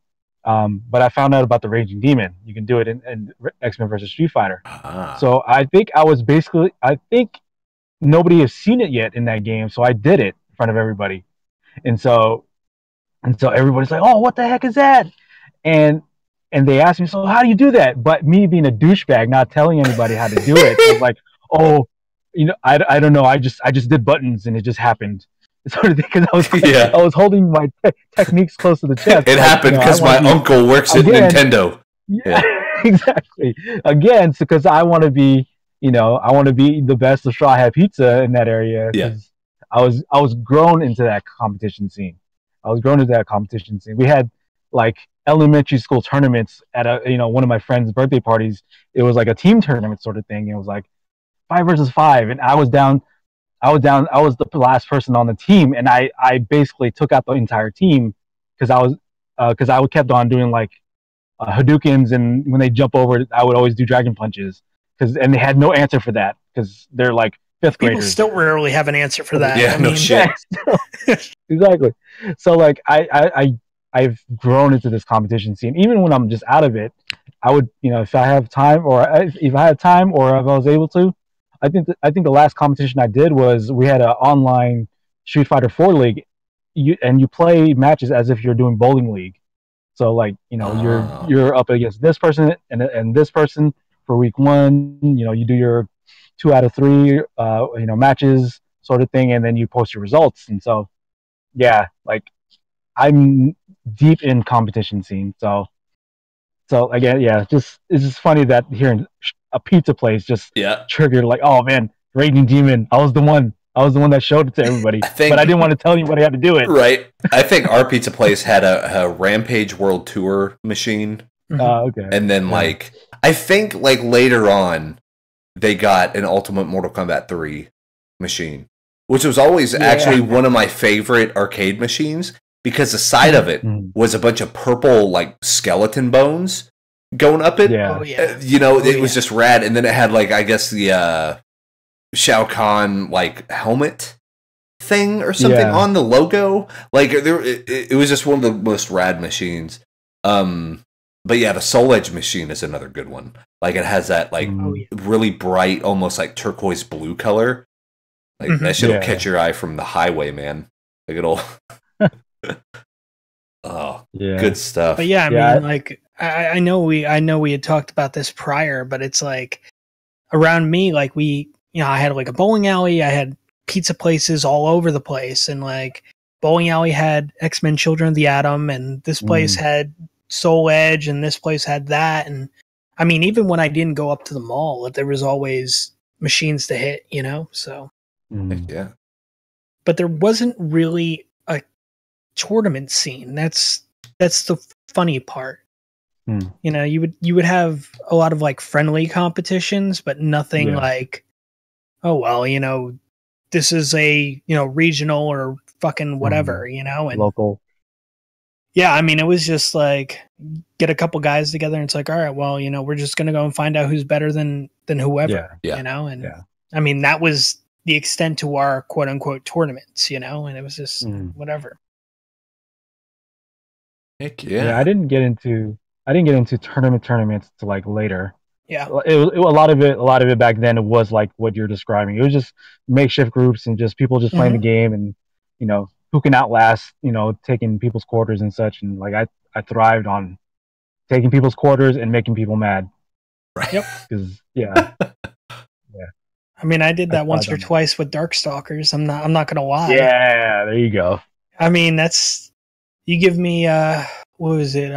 But I found out about the Raging Demon. You can do it in X-Men versus Street Fighter. So I think nobody has seen it yet in that game. So I did it in front of everybody. And so everybody's like, oh, what the heck is that? And they asked me, so how do you do that? But me being a douchebag, not telling anybody how to do it, I was like, oh, I don't know. I just did buttons and it just happened. Sort of thing, because I was holding my techniques close to the chest. It happened because my uncle works at Nintendo. Yeah, exactly. Again, because I want to be, the best of Straw Hat Pizza in that area. Yeah. I was grown into that competition scene. We had like elementary school tournaments at one of my friends' birthday parties. It was like a team tournament sort of thing. It was like 5 versus 5, and I was the last person on the team, and I basically took out the entire team because I kept on doing like Hadoukens, and when they jump over, I would always do dragon punches and they had no answer for that because they're like 5th graders. People still rarely have an answer for that. Yeah, no shit. Exactly. So like I've grown into this competition scene. Even when I'm just out of it, I would if I have time or if I was able to. I think the last competition I did was we had an online Street Fighter 4 league, you play matches as if you're doing bowling league. So like you're up against this person and this person for week 1. You do your 2 out of 3 matches sort of thing, and then you post your results. And so like I'm deep in competition scene. So again, it's just funny that hearing a pizza place just triggered like, oh man, Raging Demon. I was the one that showed it to everybody, but I didn't want to tell anybody how to do it. Right. I think our pizza place had a Rampage World Tour machine. Okay. And then I think like later on they got an Ultimate Mortal Kombat 3 machine, which was always actually one of my favorite arcade machines because the side of it was a bunch of purple like skeleton bones going up it. It was just rad. And then it had like, I guess the Shao Kahn like helmet thing or something on the logo. Like it was just one of the most rad machines. But the Soul Edge machine is another good one. Like it has that like really bright, almost like turquoise blue color. Like that shit'll catch your eye from the highway, man. Like it'll good stuff. But I mean, like I know we had talked about this prior, but it's like around me, like I had like a bowling alley, I had pizza places all over the place, and like bowling alley had X-Men Children of the Atom, and this place had Soul Edge, and this place had that. And I mean, even when I didn't go up to the mall, there was always machines to hit, so but there wasn't really a tournament scene. That's the funny part. You would have a lot of like friendly competitions, but nothing like, oh well, this is a regional or fucking whatever, and local. Yeah, I mean, it was just like get a couple guys together, and it's like, all right, well, we're just gonna go and find out who's better than whoever, and I mean, that was the extent to our quote unquote tournaments, you know, and it was just whatever. Heck yeah. Yeah, I didn't get into tournaments to like later. Yeah. A lot of it back then, it was like what you're describing. It was just makeshift groups and just people just playing the game, and you know, who can outlast, you know, taking people's quarters and such. And like I thrived on taking people's quarters and making people mad. Right. Yep. Because yeah. I mean, I did that once or twice with Darkstalkers. I'm not gonna lie. Yeah, there you go. I mean, you give me what was it?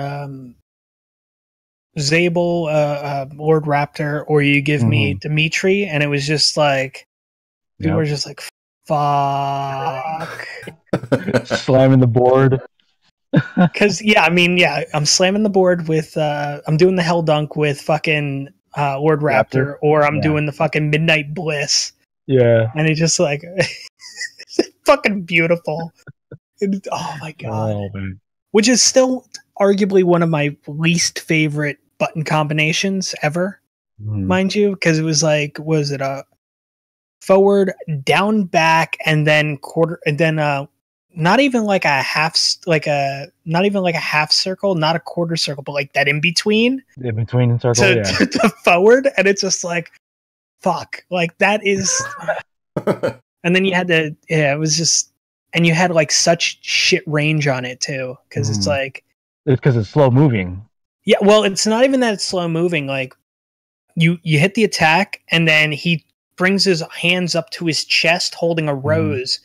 Zabel, Lord Raptor, or you give me Dimitri, and it was just like people were just like, fuck. Slamming the board. Because I'm slamming the board with I'm doing the Hell Dunk with fucking Lord Raptor, or I'm doing the fucking Midnight Bliss. Yeah. And it's just like it's fucking beautiful. Oh my god. Oh, man. Which is still arguably one of my least favorite button combinations ever, mind you, because it was like, was it a forward, down, back, and then quarter, and then not even like a half circle, not a quarter circle, but like that in between circle, to forward, and it's just like, fuck, like that is. And then you had to, it was just, and you had like such shit range on it too, because it's like, it's because it's slow moving. Yeah, well, it's not even that it's slow moving. Like you hit the attack, and then he brings his hands up to his chest, holding a rose,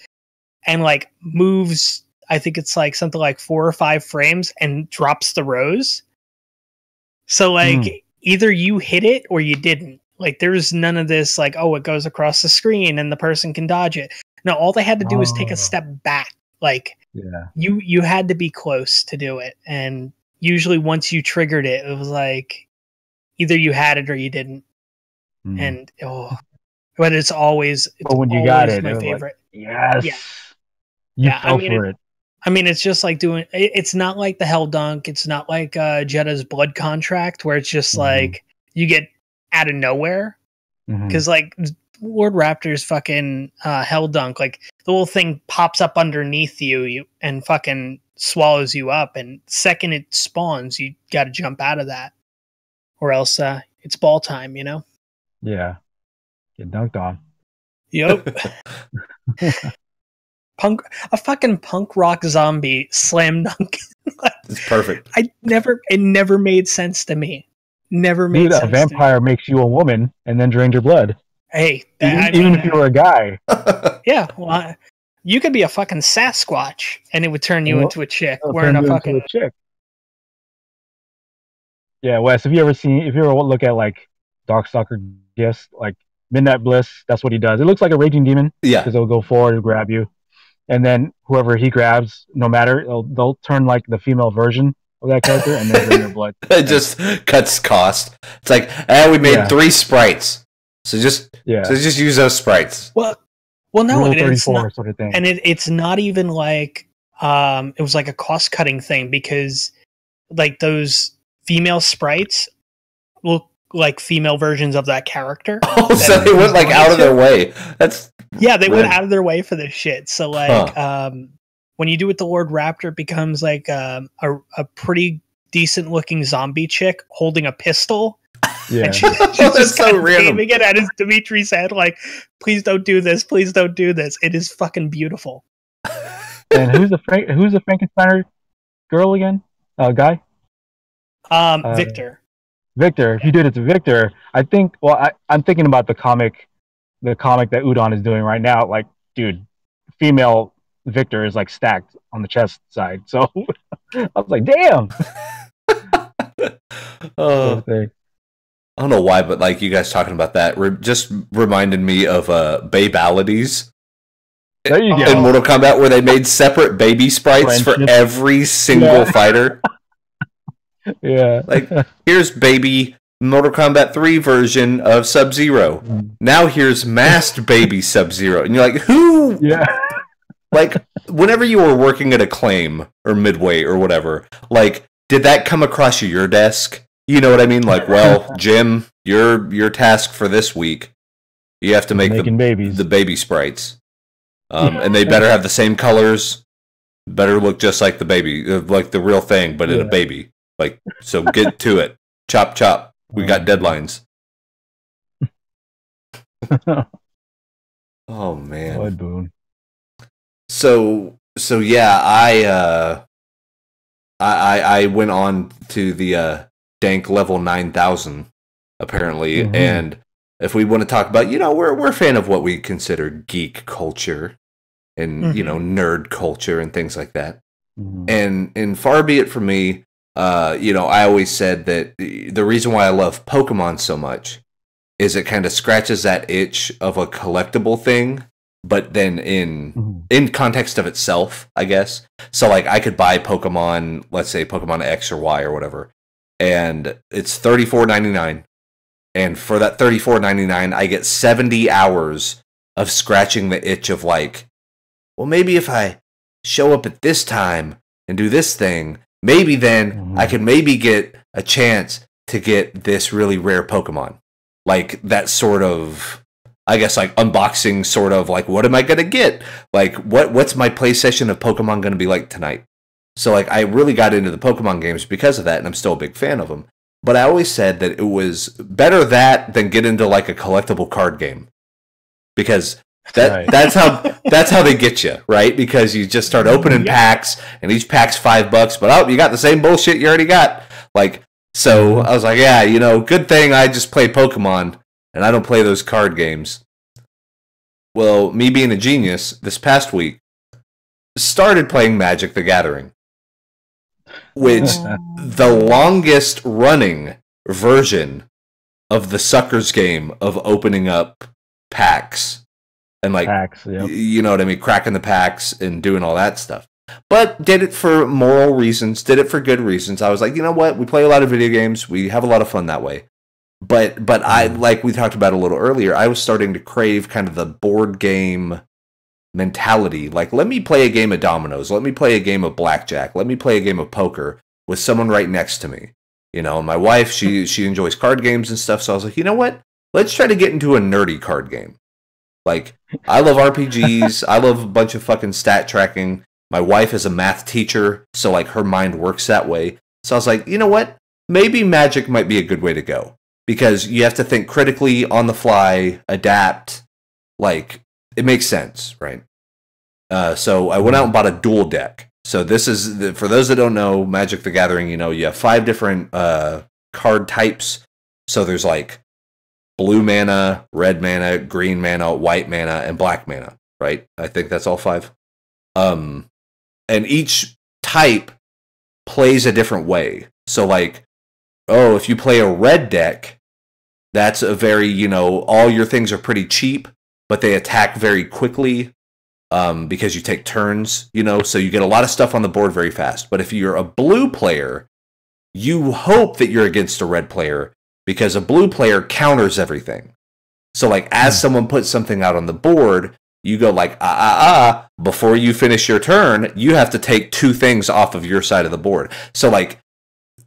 and like moves. I think it's like something like 4 or 5 frames, and drops the rose. So like either you hit it or you didn't. Like there's none of this. Like, oh, it goes across the screen and the person can dodge it. No, all they had to do was take a step back. Like you had to be close to do it, and usually once you triggered it, it was like either you had it or you didn't. And but it's always when you got it, my favorite. Like, yes, fell for it. I mean, it's just like doing. It's not like the Hell Dunk. It's not like Jetta's Blood Contract, where it's just like you get out of nowhere. Because like Lord Raptor's fucking Hell Dunk, like the little thing pops up underneath you and fucking swallows you up, and second it spawns, you got to jump out of that, or else it's ball time, you know. Yeah, get dunked on. Yep. A fucking punk rock zombie slam dunk. It's perfect. It never made sense to me. Never made sense. A vampire makes you a woman and then drains your blood. Hey, even if you were a guy. Yeah, well, you could be a fucking Sasquatch, and it would turn you into a chick wearing a fucking chick. Yeah, Wes. If you ever look at like Darkstalker gifts, like Midnight Bliss, that's what he does. It looks like a raging demon. Yeah, because it'll go forward and grab you, and then whoever he grabs, no matter, they'll turn like the female version of that character, and then drain their blood. It just cuts cost. It's like, we made 3 sprites, so just use those sprites. Well, no, Rule 34 sort of thing. And it's not even like it was like a cost-cutting thing, because like those female sprites look like female versions of that character. Oh, so they went like out of their way. They went out of their way for this shit. So like when you do it to Lord Raptor, it becomes like a pretty decent-looking zombie chick holding a pistol. Yeah, and she's just so random. Aiming it at his Dimitri's head, like, "Please don't do this! Please don't do this!" It is fucking beautiful. And who's the Frankensteiner girl again? Guy. Victor. Victor. If you did it to Victor, I think. Well, I'm thinking about the comic that Udon is doing right now. Like, dude, female Victor is like stacked on the chest side. So I was like, damn. I don't know why, but like you guys talking about that just reminded me of Babalities. There you go. In Mortal Kombat, where they made separate baby sprites for every single fighter. Yeah. Like, here's baby Mortal Kombat 3 version of Sub-Zero. Now here's masked baby Sub-Zero. And you're like, who? Yeah. Like, whenever you were working at Acclaim or Midway or whatever, like, did that come across your desk? You know what I mean? Like, well, Jim, your task for this week You have to make the baby sprites. And they better have the same colors, better look just like the baby, like the real thing, but in a baby. Like, so get to it. Chop, chop. We got deadlines. Oh, man. Boy, Boone. So yeah, I went on to the dank level 9,000, apparently, and if we want to talk about, we're a fan of what we consider geek culture and nerd culture and things like that. And far be it from me, I always said that the reason why I love Pokemon so much is it kind of scratches that itch of a collectible thing, but then in context of itself, I guess. So like I could buy Pokemon, let's say Pokemon X or Y or whatever, and it's $34.99. And for that $34.99, I get 70 hours of scratching the itch of like, well, maybe if I show up at this time and do this thing, maybe then I can maybe get a chance to get this really rare Pokemon. Like that sort of, I guess, like unboxing sort of like, what am I going to get? Like, what's my play session of Pokemon going to be like tonight? So like, I really got into the Pokemon games because of that, and I'm still a big fan of them. But I always said that it was better that than get into like a collectible card game, because that's how they get you, right? Because you just start opening packs, and each pack's $5, but you got the same bullshit you already got. Like, so I was like, yeah, good thing I just play Pokemon and I don't play those card games. Well, me being a genius, this past week started playing Magic the Gathering, which the longest running version of the suckers game of opening up packs and like you know what I mean, cracking the packs and doing all that stuff. But did it for moral reasons, did it for good reasons. I was like, you know what, we play a lot of video games, we have a lot of fun that way. But I, like we talked about a little earlier, I was starting to crave kind of the board game mentality. Like, let me play a game of dominoes. Let me play a game of blackjack. Let me play a game of poker with someone right next to me. My wife, she enjoys card games and stuff. So I was like, you know what? Let's try to get into a nerdy card game. Like, I love RPGs. I love a bunch of fucking stat tracking. My wife is a math teacher, so like her mind works that way. So I was like, you know what? Maybe Magic might be a good way to go. Because you have to think critically, on the fly, adapt. Like, it makes sense, right? So I went out and bought a dual deck. So this is, for those that don't know, Magic the Gathering, you have 5 different card types. So there's like blue mana, red mana, green mana, white mana, and black mana, right? I think that's all 5. And each type plays a different way. So like, if you play a red deck, that's a very, all your things are pretty cheap, but they attack very quickly because you take turns, so you get a lot of stuff on the board very fast. But if you're a blue player, you hope that you're against a red player because a blue player counters everything. So like, as someone puts something out on the board, you go like, before you finish your turn, you have to take 2 things off of your side of the board. So like,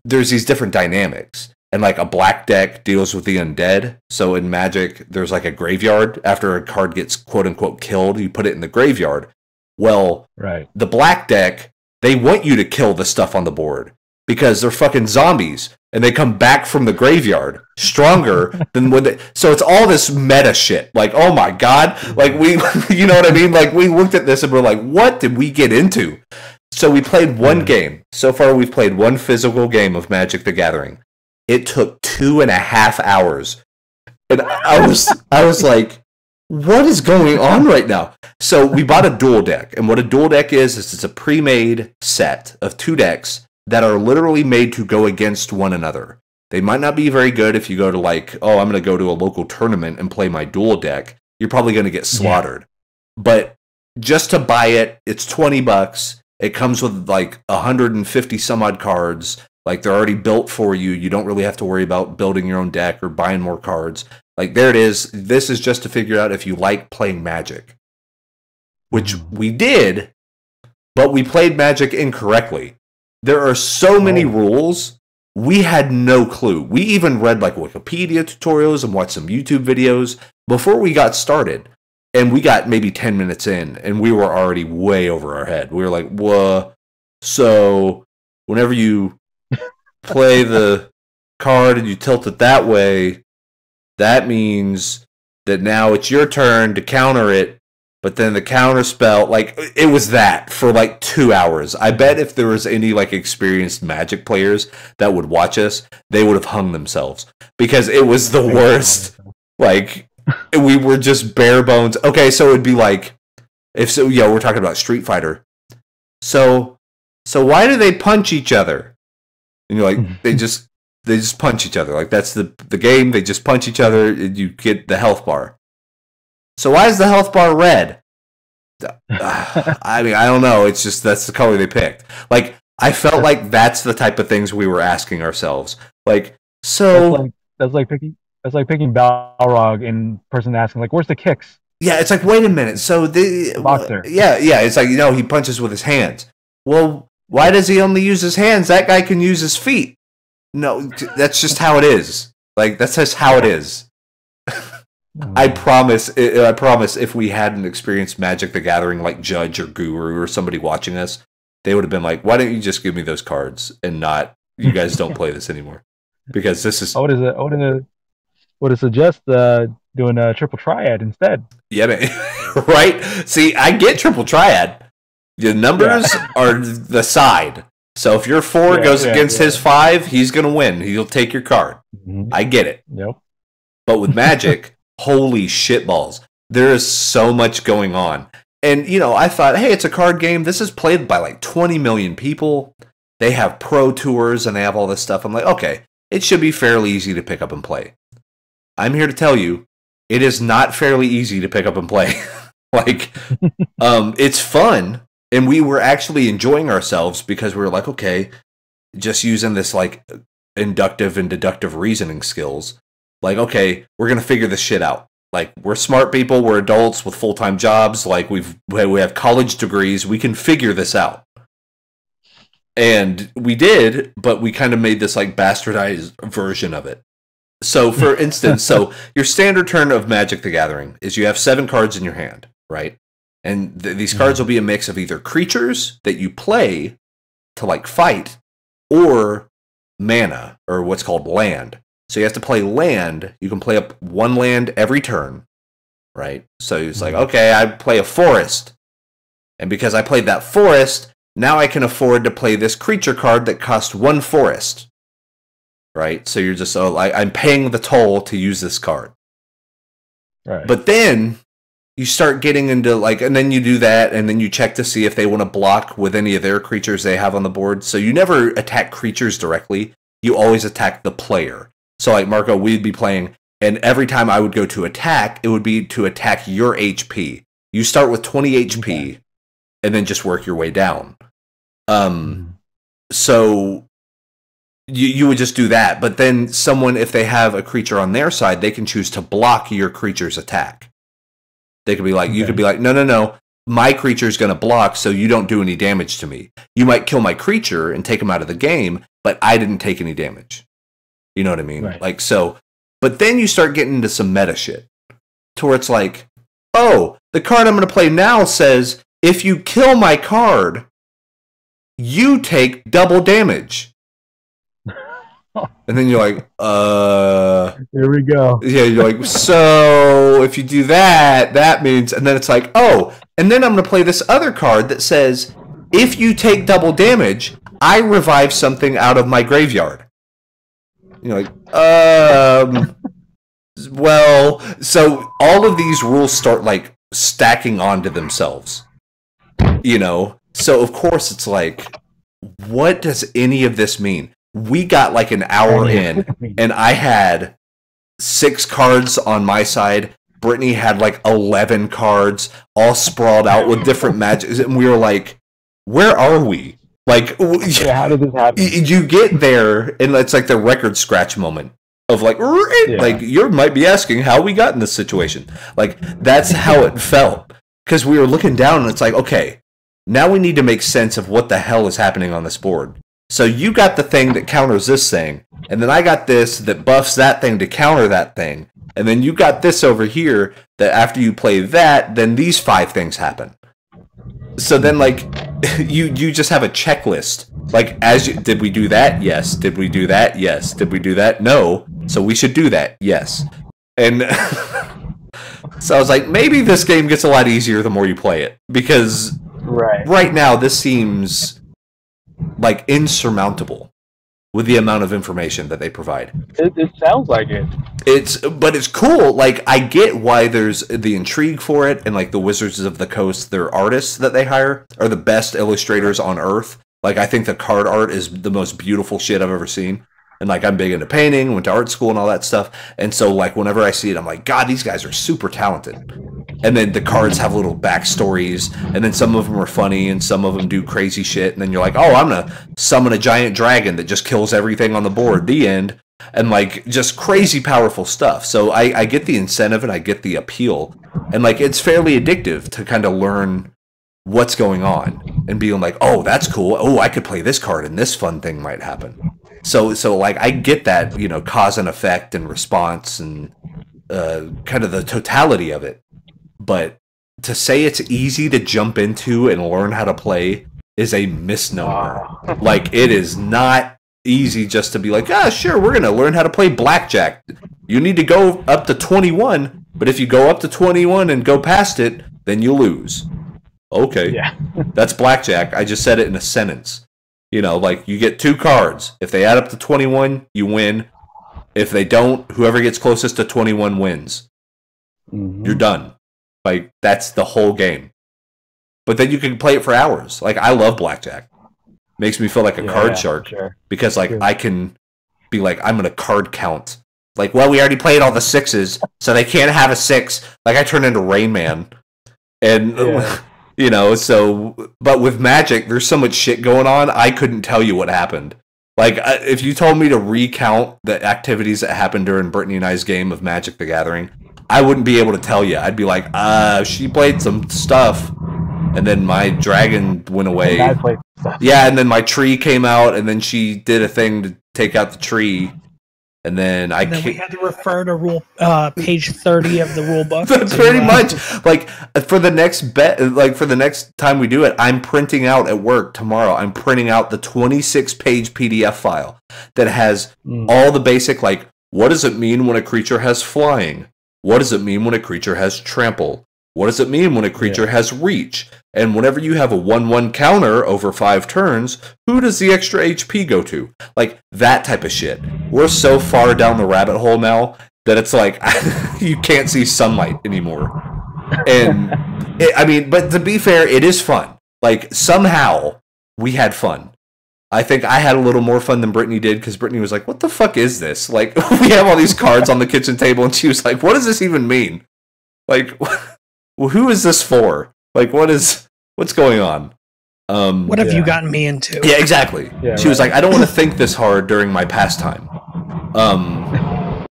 there's these different dynamics, and like a black deck deals with the undead. So in Magic, there's like a graveyard. After a card gets quote unquote killed, you put it in the graveyard. Well, the black deck, they want you to kill the stuff on the board because they're fucking zombies and they come back from the graveyard stronger than when they. So it's all this meta shit. Like, oh my god, like we, you know what I mean? Like we looked at this and we're like, what did we get into? So we played one game. So far, we've played one physical game of Magic the Gathering. It took 2.5 hours. And I was like, what is going on right now? So we bought a dual deck. And what a dual deck is it's a pre-made set of 2 decks that are literally made to go against one another. They might not be very good if you go to like, I'm going to go to a local tournament and play my dual deck. You're probably going to get slaughtered. Yeah. But just to buy it, it's $20. It comes with like 150 some odd cards. Like they're already built for you. You don't really have to worry about building your own deck or buying more cards. Like there it is. This is just to figure out if you like playing Magic. Which we did, but we played Magic incorrectly. There are so many rules we had no clue. We even read like Wikipedia tutorials and watched some YouTube videos before we got started. And we got maybe 10 minutes in, and we were already way over our head. We were like, "Whoa!" So whenever you play the card and you tilt it that way, that means that now it's your turn to counter it. But then the counter spell, like, it was that for like 2 hours. I bet if there was any like experienced Magic players that would watch us, they would have hung themselves because it was the worst. Like, we were just bare bones. Okay, so it'd be like, we're talking about Street Fighter. So why do they punch each other? And you're like, they just punch each other. Like, that's the game. They just punch each other, and you get the health bar. So why is the health bar red? I mean, I don't know. It's just that's the color they picked. Like, I felt like that's the type of things we were asking ourselves. Like, so that's like picking Balrog and person asking like, "Where's the kicks?" Yeah, it's like, wait a minute. So the boxer. Yeah. It's like, he punches with his hands. Well, why does he only use his hands? That guy can use his feet. No, that's just how it is. Like, that's just how it is. I promise if we had an experienced Magic the Gathering like Judge or Guru or somebody watching us, they would have been like, why don't you just give me those cards and not, you guys don't play this anymore? Because this is... I would suggest doing a triple triad instead. Yeah, man. Right? See, I get triple triad. The numbers are the side. So if your 4 goes against his 5, he's going to win. He'll take your card. Mm-hmm. I get it. Yep. But with Magic... holy shitballs. There is so much going on. And, I thought, hey, it's a card game. This is played by like 20 million people. They have pro tours and they have all this stuff. I'm like, okay, it should be fairly easy to pick up and play. I'm here to tell you, it is not fairly easy to pick up and play. Like, it's fun. And we were actually enjoying ourselves because we were like, okay, just using this like inductive and deductive reasoning skills. Like, okay, we're going to figure this shit out. Like, we're smart people, we're adults with full-time jobs, like we have college degrees, we can figure this out. And we did, but we kind of made this like bastardized version of it. So, for instance, your standard turn of Magic the Gathering is you have 7 cards in your hand, right? And these cards will be a mix of either creatures that you play to like fight or mana, or what's called land. So you have to play land. You can play up 1 land every turn, right? So it's like, okay, I play a forest. And because I played that forest, now I can afford to play this creature card that costs 1 forest, right? So you're just, I'm paying the toll to use this card. Right. But then you start getting into like, and then you do that, and then you check to see if they want to block with any of their creatures they have on the board. So you never attack creatures directly. You always attack the player. So like Marco, we'd be playing, and every time I would go to attack, it would be to attack your HP. You start with 20 HP, and then just work your way down. So you would just do that, but then someone, if they have a creature on their side, they can choose to block your creature's attack. They could be like, you could be like, no, my creature's going to block, so you don't do any damage to me. You might kill my creature and take him out of the game, but I didn't take any damage. You know what I mean? Right. Like, so, but then you start getting into some meta shit to where it's like, oh, the card I'm going to play now says, if you kill my card, you take double damage. And then you're like, here we go. Yeah, you're like, so if you do that, that means, and then it's like, oh, and then I'm going to play this other card that says, if you take double damage, I revive something out of my graveyard. You're like, well, so all of these rules start like stacking onto themselves, So of course it's like, what does any of this mean? We got like an hour in, and I had 6 cards on my side. Brittany had like 11 cards, all sprawled out with different magics, and we were like, where are we? Like, how did this happen? You get there, and it's like the record scratch moment of like, like you might be asking how we got in this situation. Like, that's how it felt, because we were looking down, and it's like, okay, now we need to make sense of what the hell is happening on this board. So you got the thing that counters this thing, and then I got this that buffs that thing to counter that thing, and then you got this over here that after you play that, then these 5 things happen. So then, like, you just have a checklist. Like, did we do that? Yes. Did we do that? Yes. Did we do that? No. So we should do that. Yes. And so I was like, maybe this game gets a lot easier the more you play it, because right now this seems like insurmountable with the amount of information that they provide. It sounds like it. But it's cool. Like, I get why there's the intrigue for it, and like the Wizards of the Coast, their artists that they hire are the best illustrators on Earth. Like, I think the card art is the most beautiful shit I've ever seen. And like, I'm big into painting, went to art school and all that stuff. And so like, whenever I see it, I'm like, God, these guys are super talented. And then the cards have little backstories, and then some of them are funny, and some of them do crazy shit. And then you're like, oh, I'm gonna summon a giant dragon that just kills everything on the board. The end. And like, just crazy powerful stuff. So I get the incentive and I get the appeal. And like, it's fairly addictive to kind of learn what's going on and being like, oh, that's cool. Oh, I could play this card and this fun thing might happen. So like, I get that, you know, cause and effect and response and kind of the totality of it. But to say it's easy to jump into and learn how to play is a misnomer. Like, it is not easy just to be like, sure, we're going to learn how to play blackjack. You need to go up to 21, but if you go up to 21 and go past it, then you lose. Okay. Yeah. That's blackjack. I just said it in a sentence. You know, like, you get 2 cards. If they add up to 21, you win. If they don't, whoever gets closest to 21 wins. Mm-hmm. You're done. Like, that's the whole game. But then you can play it for hours. Like, I love blackjack. Makes me feel like a card shark. Sure. Because, like, I can be like, I'm going to card count. Like, well, we already played all the 6s, so they can't have a 6. Like, I turn into Rain Man. And, you know, so... But with Magic, there's so much shit going on, I couldn't tell you what happened. Like, if you told me to recount the activities that happened during Brittany and I's game of Magic the Gathering, I wouldn't be able to tell you. I'd be like, she played some stuff, and then my dragon went away. Yeah, and then my tree came out, and then she did a thing to take out the tree, and then we had to refer to rule page 30 of the rule book. Pretty much. Like, for the next time we do it, I'm printing out at work tomorrow. I'm printing out the 26-page PDF file that has all the basic, like, what does it mean when a creature has flying? What does it mean when a creature has trample? What does it mean when a creature has reach? And whenever you have a 1/1 counter over 5 turns, who does the extra HP go to? Like, that type of shit. We're so far down the rabbit hole now that it's like, you can't see sunlight anymore. And, but to be fair, it is fun. Like, somehow, we had fun. I think I had a little more fun than Brittany did, because Brittany was like, what the fuck is this? Like, we have all these cards on the kitchen table, and she was like, what does this even mean? Like, who is this for? Like, what's going on? What have you gotten me into? Yeah, exactly. Yeah, she was like, I don't want to think this hard during my pastime.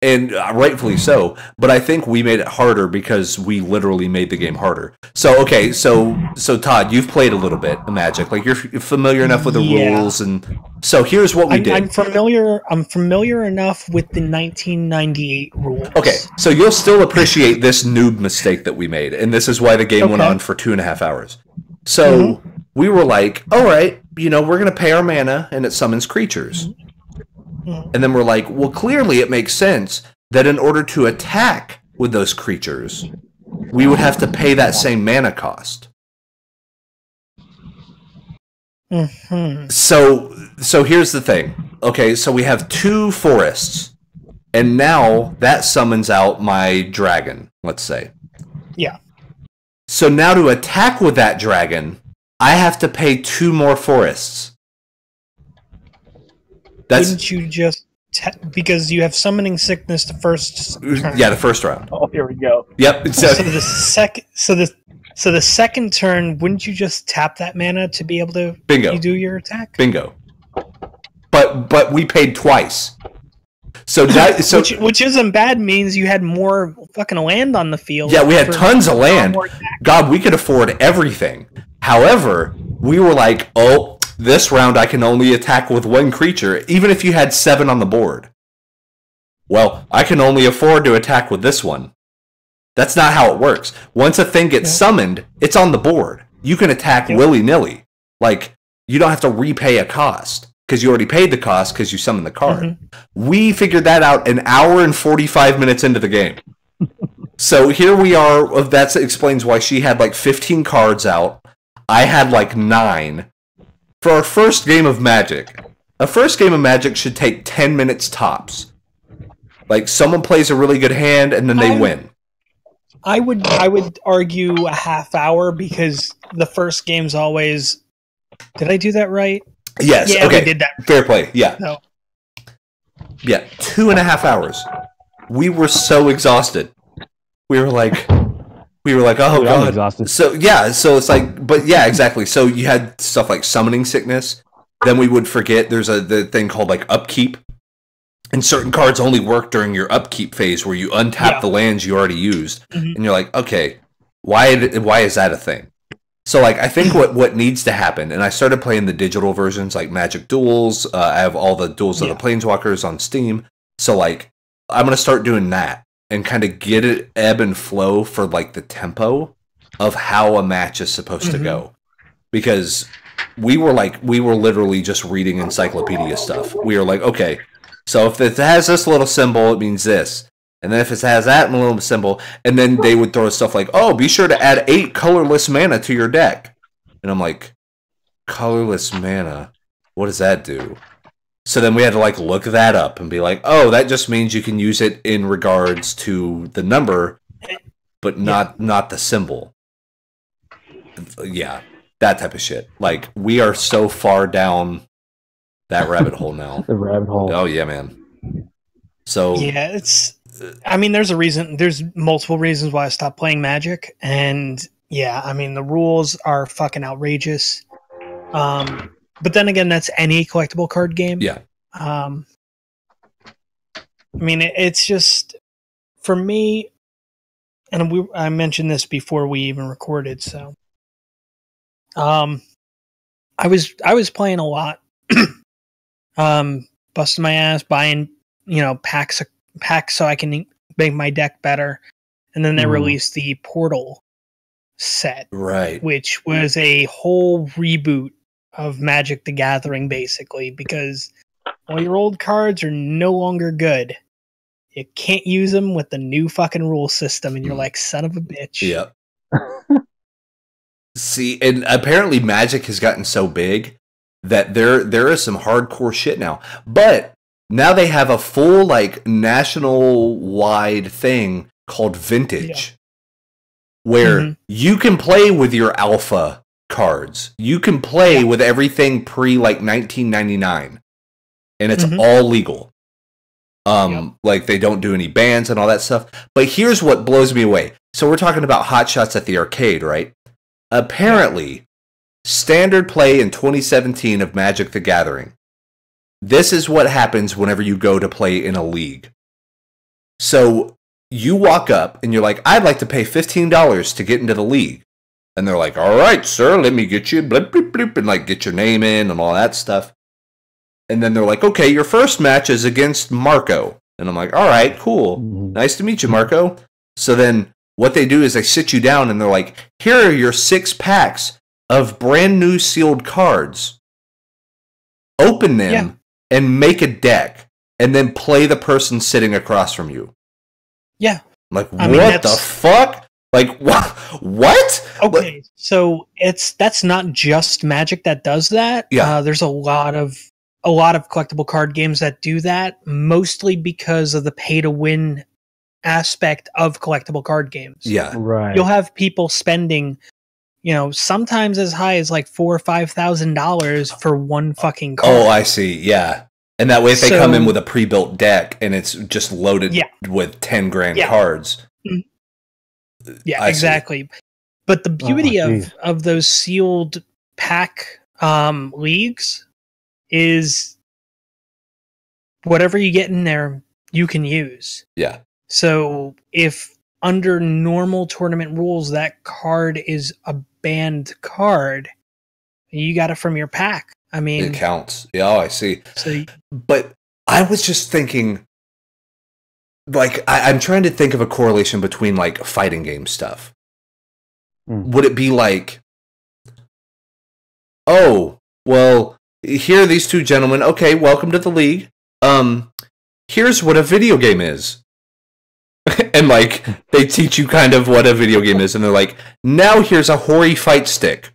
And rightfully so, but I think we made it harder because we literally made the game harder. So, okay, so Todd, you've played a little bit of Magic. Like, you're familiar enough with the rules, and so here's what we did. I'm familiar enough with the 1998 rules. Okay, so you'll still appreciate this noob mistake that we made, and this is why the game went on for 2.5 hours. So we were like, all right, we're going to pay our mana, and it summons creatures. And then we're like, well, clearly it makes sense that in order to attack with those creatures, we would have to pay that same mana cost. So here's the thing. Okay, so we have 2 forests, and now that summons out my dragon, let's say. Yeah. So now to attack with that dragon, I have to pay 2 more forests. Wouldn't you just because you have summoning sickness the first turn? Yeah, the first round. Oh, here we go. Yep. So the second turn, wouldn't you just tap that mana to be able to do your attack? Bingo. But we paid twice. So which isn't bad, means you had more fucking land on the field. Yeah, we had tons of land. God, we could afford everything. However, we were like, oh, this round I can only attack with one creature, even if you had 7 on the board. Well, I can only afford to attack with this one. That's not how it works. Once a thing gets summoned, it's on the board. You can attack willy-nilly. Like, you don't have to repay a cost, because you already paid the cost because you summoned the card. We figured that out an hour and 45 minutes into the game. So here we are. That explains why she had like 15 cards out. I had like 9. For our first game of Magic, a first game of Magic should take 10 minutes tops. Like, someone plays a really good hand, and then they win. I would argue a half hour, because the first game's always... Did I do that right? Yes. Yeah, okay. we did that. Fair play. Yeah. No. Yeah. 2.5 hours. We were so exhausted. We were like, oh god. I'm exhausted. So yeah. So it's like, but yeah, exactly. So you had stuff like summoning sickness. Then we would forget there's the thing called like upkeep. And certain cards only work during your upkeep phase, where you untap the lands you already used, and you're like, okay, why is that a thing? So like, I think what needs to happen, and I started playing the digital versions like Magic Duels. I have all the Duels of the Planeswalkers on Steam. So like, I'm gonna start doing that and kind of get it ebb and flow for like the tempo of how a match is supposed to go, because we were literally just reading encyclopedia stuff. We were like, okay. So if it has this little symbol, it means this. And then if it has that little symbol, and then they would throw stuff like, oh, be sure to add 8 colorless mana to your deck. And I'm like, colorless mana? What does that do? So then we had to like look that up and be like, oh, that just means you can use it in regards to the number, but not the symbol. Yeah, that type of shit. Like, we are so far down that rabbit hole now. The rabbit hole. Oh yeah, man. So yeah, it's. I mean, there's a reason. There's multiple reasons why I stopped playing Magic, and yeah, I mean the rules are fucking outrageous. But then again, that's any collectible card game. Yeah. I mean, it's just for me, and I mentioned this before we even recorded. So, I was playing a lot. Busting my ass, buying, packs so I can make my deck better. And then they released the Portal set. Right. Which was a whole reboot of Magic the Gathering, basically, because all your old cards are no longer good. You can't use them with the new fucking rule system, and you're like, son of a bitch. Yep. See, and apparently Magic has gotten so big that there is some hardcore shit now. But now they have a full like national wide thing called Vintage, where you can play with your alpha cards. You can play with everything pre like 1999, and it's all legal. Like they don't do any bans and all that stuff. But here's what blows me away. So we're talking about Hot Shots at the arcade, right? Apparently, standard play in 2017 of Magic the Gathering. This is what happens whenever you go to play in a league. So you walk up and you're like, I'd like to pay $15 to get into the league. And they're like, all right, sir, let me get you, blip, blip, blip, and like get your name in and all that stuff. And then they're like, okay, your first match is against Marco. And I'm like, all right, cool. Nice to meet you, Marco. So then what they do is they sit you down and they're like, here are your 6 packs of brand new sealed cards. Open them and make a deck and then play the person sitting across from you. Yeah. Like, what the fuck? Like, what? Okay, so that's not just Magic that does that. Yeah. There's a lot of collectible card games that do that, mostly because of the pay-to-win aspect of collectible card games. Yeah. Right. You'll have people spending, sometimes as high as like $4,000 or $5,000 for one fucking card. Oh, I see. Yeah. And that way if they come in with a pre-built deck and it's just loaded with 10 grand cards. Yeah, exactly. But the beauty of those sealed pack leagues is whatever you get in there, you can use. Yeah. So if under normal tournament rules, that card is a banned card, you got it from your pack. I mean, it counts. Yeah, I see. So, but I was just thinking, like, I'm trying to think of a correlation between like fighting game stuff. Would it be like, oh, well, here are these two gentlemen. Okay, welcome to the league. Here's what a video game is. And like they teach you kind of what a video game is, and they're like, now here's a hoary fight stick.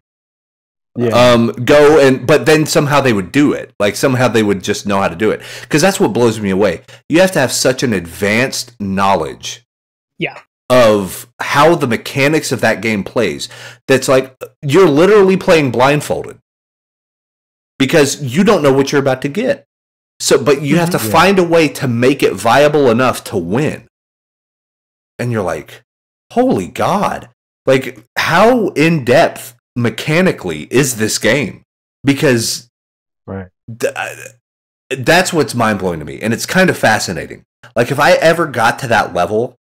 Yeah. But then somehow they would do it. Like somehow they would just know how to do it. Because that's what blows me away. You have to have such an advanced knowledge. Yeah. Of how the mechanics of that game plays. That's like you're literally playing blindfolded. Because you don't know what you're about to get. So, but you have to find a way to make it viable enough to win. And you're like, holy God. Like, how in-depth mechanically is this game? Because that's what's mind-blowing to me. And it's kind of fascinating. Like, if I ever got to that level,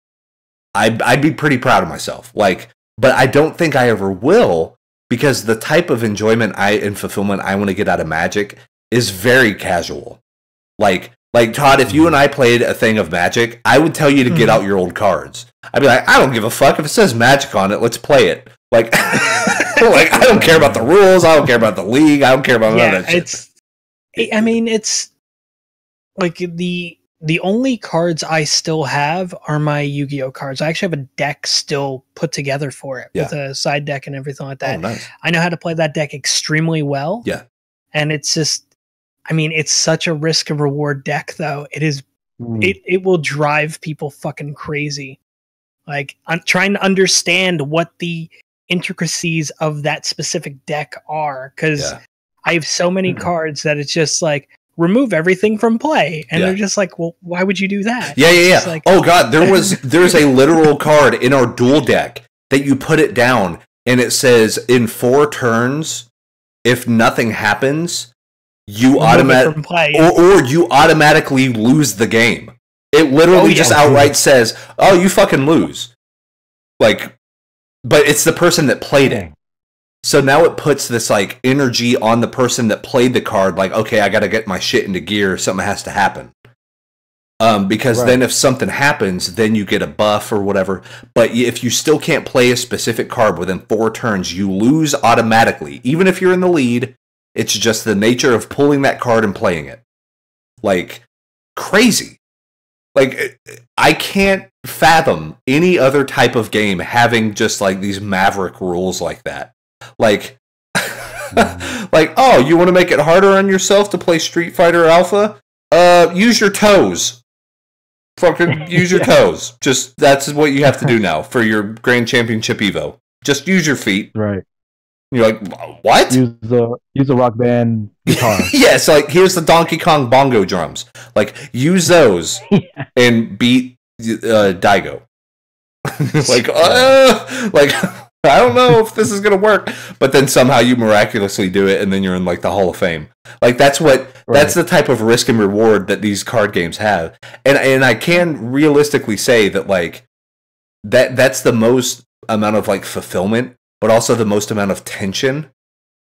I'd be pretty proud of myself. Like, but I don't think I ever will, because the type of enjoyment and fulfillment I want to get out of Magic is very casual. Like Todd, if you and I played a thing of Magic, I would tell you to get out your old cards. I'd be like, I don't give a fuck if it says Magic on it. Let's play it. Like, like I don't care about the rules. I don't care about the league. I don't care about none of that shit. I mean, it's like the only cards I still have are my Yu-Gi-Oh cards. I actually have a deck still put together for it with a side deck and everything like that. Oh, nice. I know how to play that deck extremely well. Yeah. And it's just, I mean, it's such a risk and reward deck, though. It is, it will drive people fucking crazy. Like, I'm trying to understand what the intricacies of that specific deck are, because I have so many cards that it's just like, remove everything from play. And they're just like, well, why would you do that? Yeah. Like, oh, God, there's a literal card in our duel deck that you put it down, and it says, in 4 turns, if nothing happens, you you automatically lose the game. It literally just outright says, "Oh, you fucking lose." Like, but it's the person that played it. So now it puts this like energy on the person that played the card. Like, okay, I got to get my shit into gear. Something has to happen. Because then if something happens, then you get a buff or whatever. But if you still can't play a specific card within 4 turns, you lose automatically, even if you're in the lead. It's just the nature of pulling that card and playing it. Like, crazy. Like, I can't fathom any other type of game having just, like, these maverick rules like that. Like, like, oh, you want to make it harder on yourself to play Street Fighter Alpha? Use your toes. Fucking use your toes. Just, that's what you have to do now for your Grand Championship Evo. Just use your feet. Right. You're like, what? Use a Rock Band guitar. Yeah, so like here's the Donkey Kong bongo drums. Like use those and beat Daigo. like I don't know if this is gonna work, but then somehow you miraculously do it, and then you're in like the Hall of Fame. Like that's the type of risk and reward that these card games have, and I can realistically say that like that's the most amount of like fulfillment. But also the most amount of tension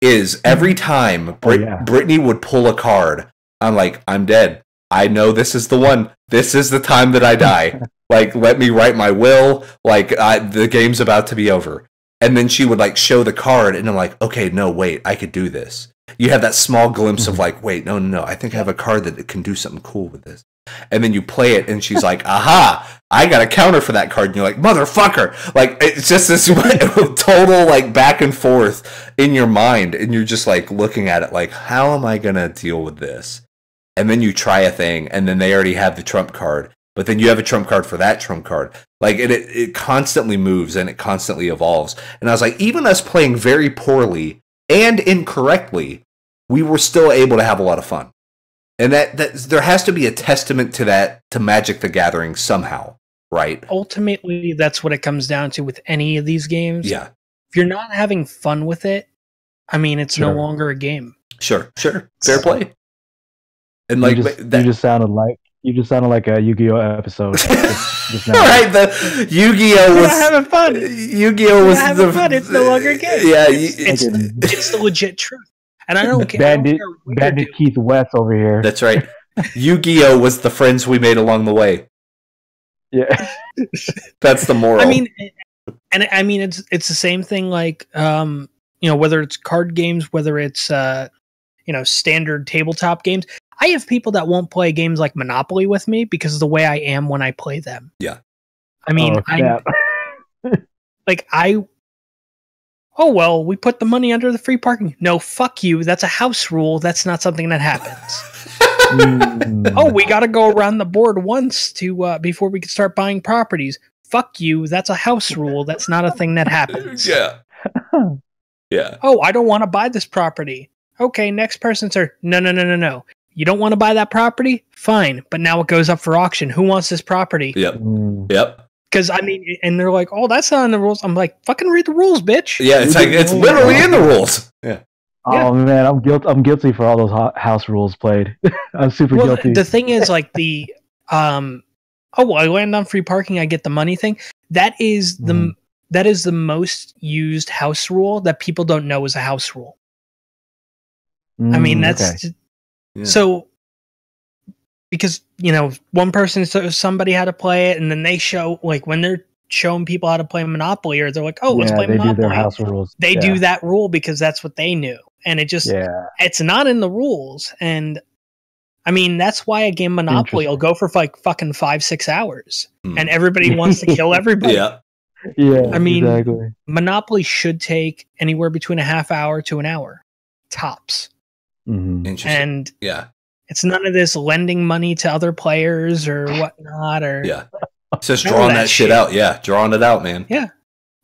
is every time Brittany would pull a card, I'm like, I'm dead. I know this is the one. This is the time that I die. Like, let me write my will. Like, the game's about to be over. And then she would, like, show the card, and I'm like, okay, no, wait, I could do this. You have that small glimpse of, like, wait, no, I think I have a card that can do something cool with this. And then you play it, and she's like, aha, I got a counter for that card. And you're like, motherfucker. Like, it's just this total, like, back and forth in your mind. And you're just, like, looking at it like, how am I going to deal with this? And then you try a thing, and then they already have the trump card. But then you have a trump card for that trump card. Like, it constantly moves, and it constantly evolves. And I was like, even us playing very poorly and incorrectly, we were still able to have a lot of fun. And that there has to be a testament to that, to Magic the Gathering somehow, right? Ultimately, that's what it comes down to with any of these games. Yeah. If you're not having fun with it, I mean, it's no longer a game. Sure. Fair play. And like you just sounded like a Yu-Gi-Oh episode. just now. Right, the Yu-Gi-Oh was having fun. Yu-Gi-Oh was having fun. It's no longer a game. Yeah, it's the legit truth. And I don't care. Bandit Keith West over here. That's right. Yu-Gi-Oh was the friends we made along the way. Yeah. That's the moral. I mean, it's the same thing. Like, whether it's card games, whether it's standard tabletop games. I have people that won't play games like Monopoly with me because of the way I am when I play them. Yeah. I mean, we put the money under the free parking. No, fuck you. That's a house rule. That's not something that happens. We got to go around the board once to before we can start buying properties. Fuck you. That's a house rule. That's not a thing that happens. Yeah. Yeah. Oh, I don't want to buy this property. Okay, next person's turn. No. You don't want to buy that property? Fine. But now it goes up for auction. Who wants this property? Yep. Yep. Because, and they're like, oh, that's not in the rules. I'm like, fucking read the rules, bitch. Yeah, it's literally in the rules. Yeah. Oh, man, I'm guilty for all those house rules played. I'm super guilty. The thing is, like, I land on free parking, I get the money thing. That is the most used house rule that people don't know is a house rule. I mean, that's... Okay. Yeah. So, because, one person shows somebody how to play it, and then they show, like, when they're showing people how to play Monopoly, or they're like, oh, let's play Monopoly. They do their house rules. They do that rule because that's what they knew. And it's not in the rules. And, I mean, that's why a game Monopoly will go for, like, fucking 5-6 hours. And everybody wants to kill everybody. Yeah. Yeah, I mean, exactly. Monopoly should take anywhere between a half hour to an hour. Tops. Mm-hmm. Interesting. And yeah, it's none of this lending money to other players or whatnot. Or it's just drawing that shit out. Yeah, drawing it out, man. Yeah.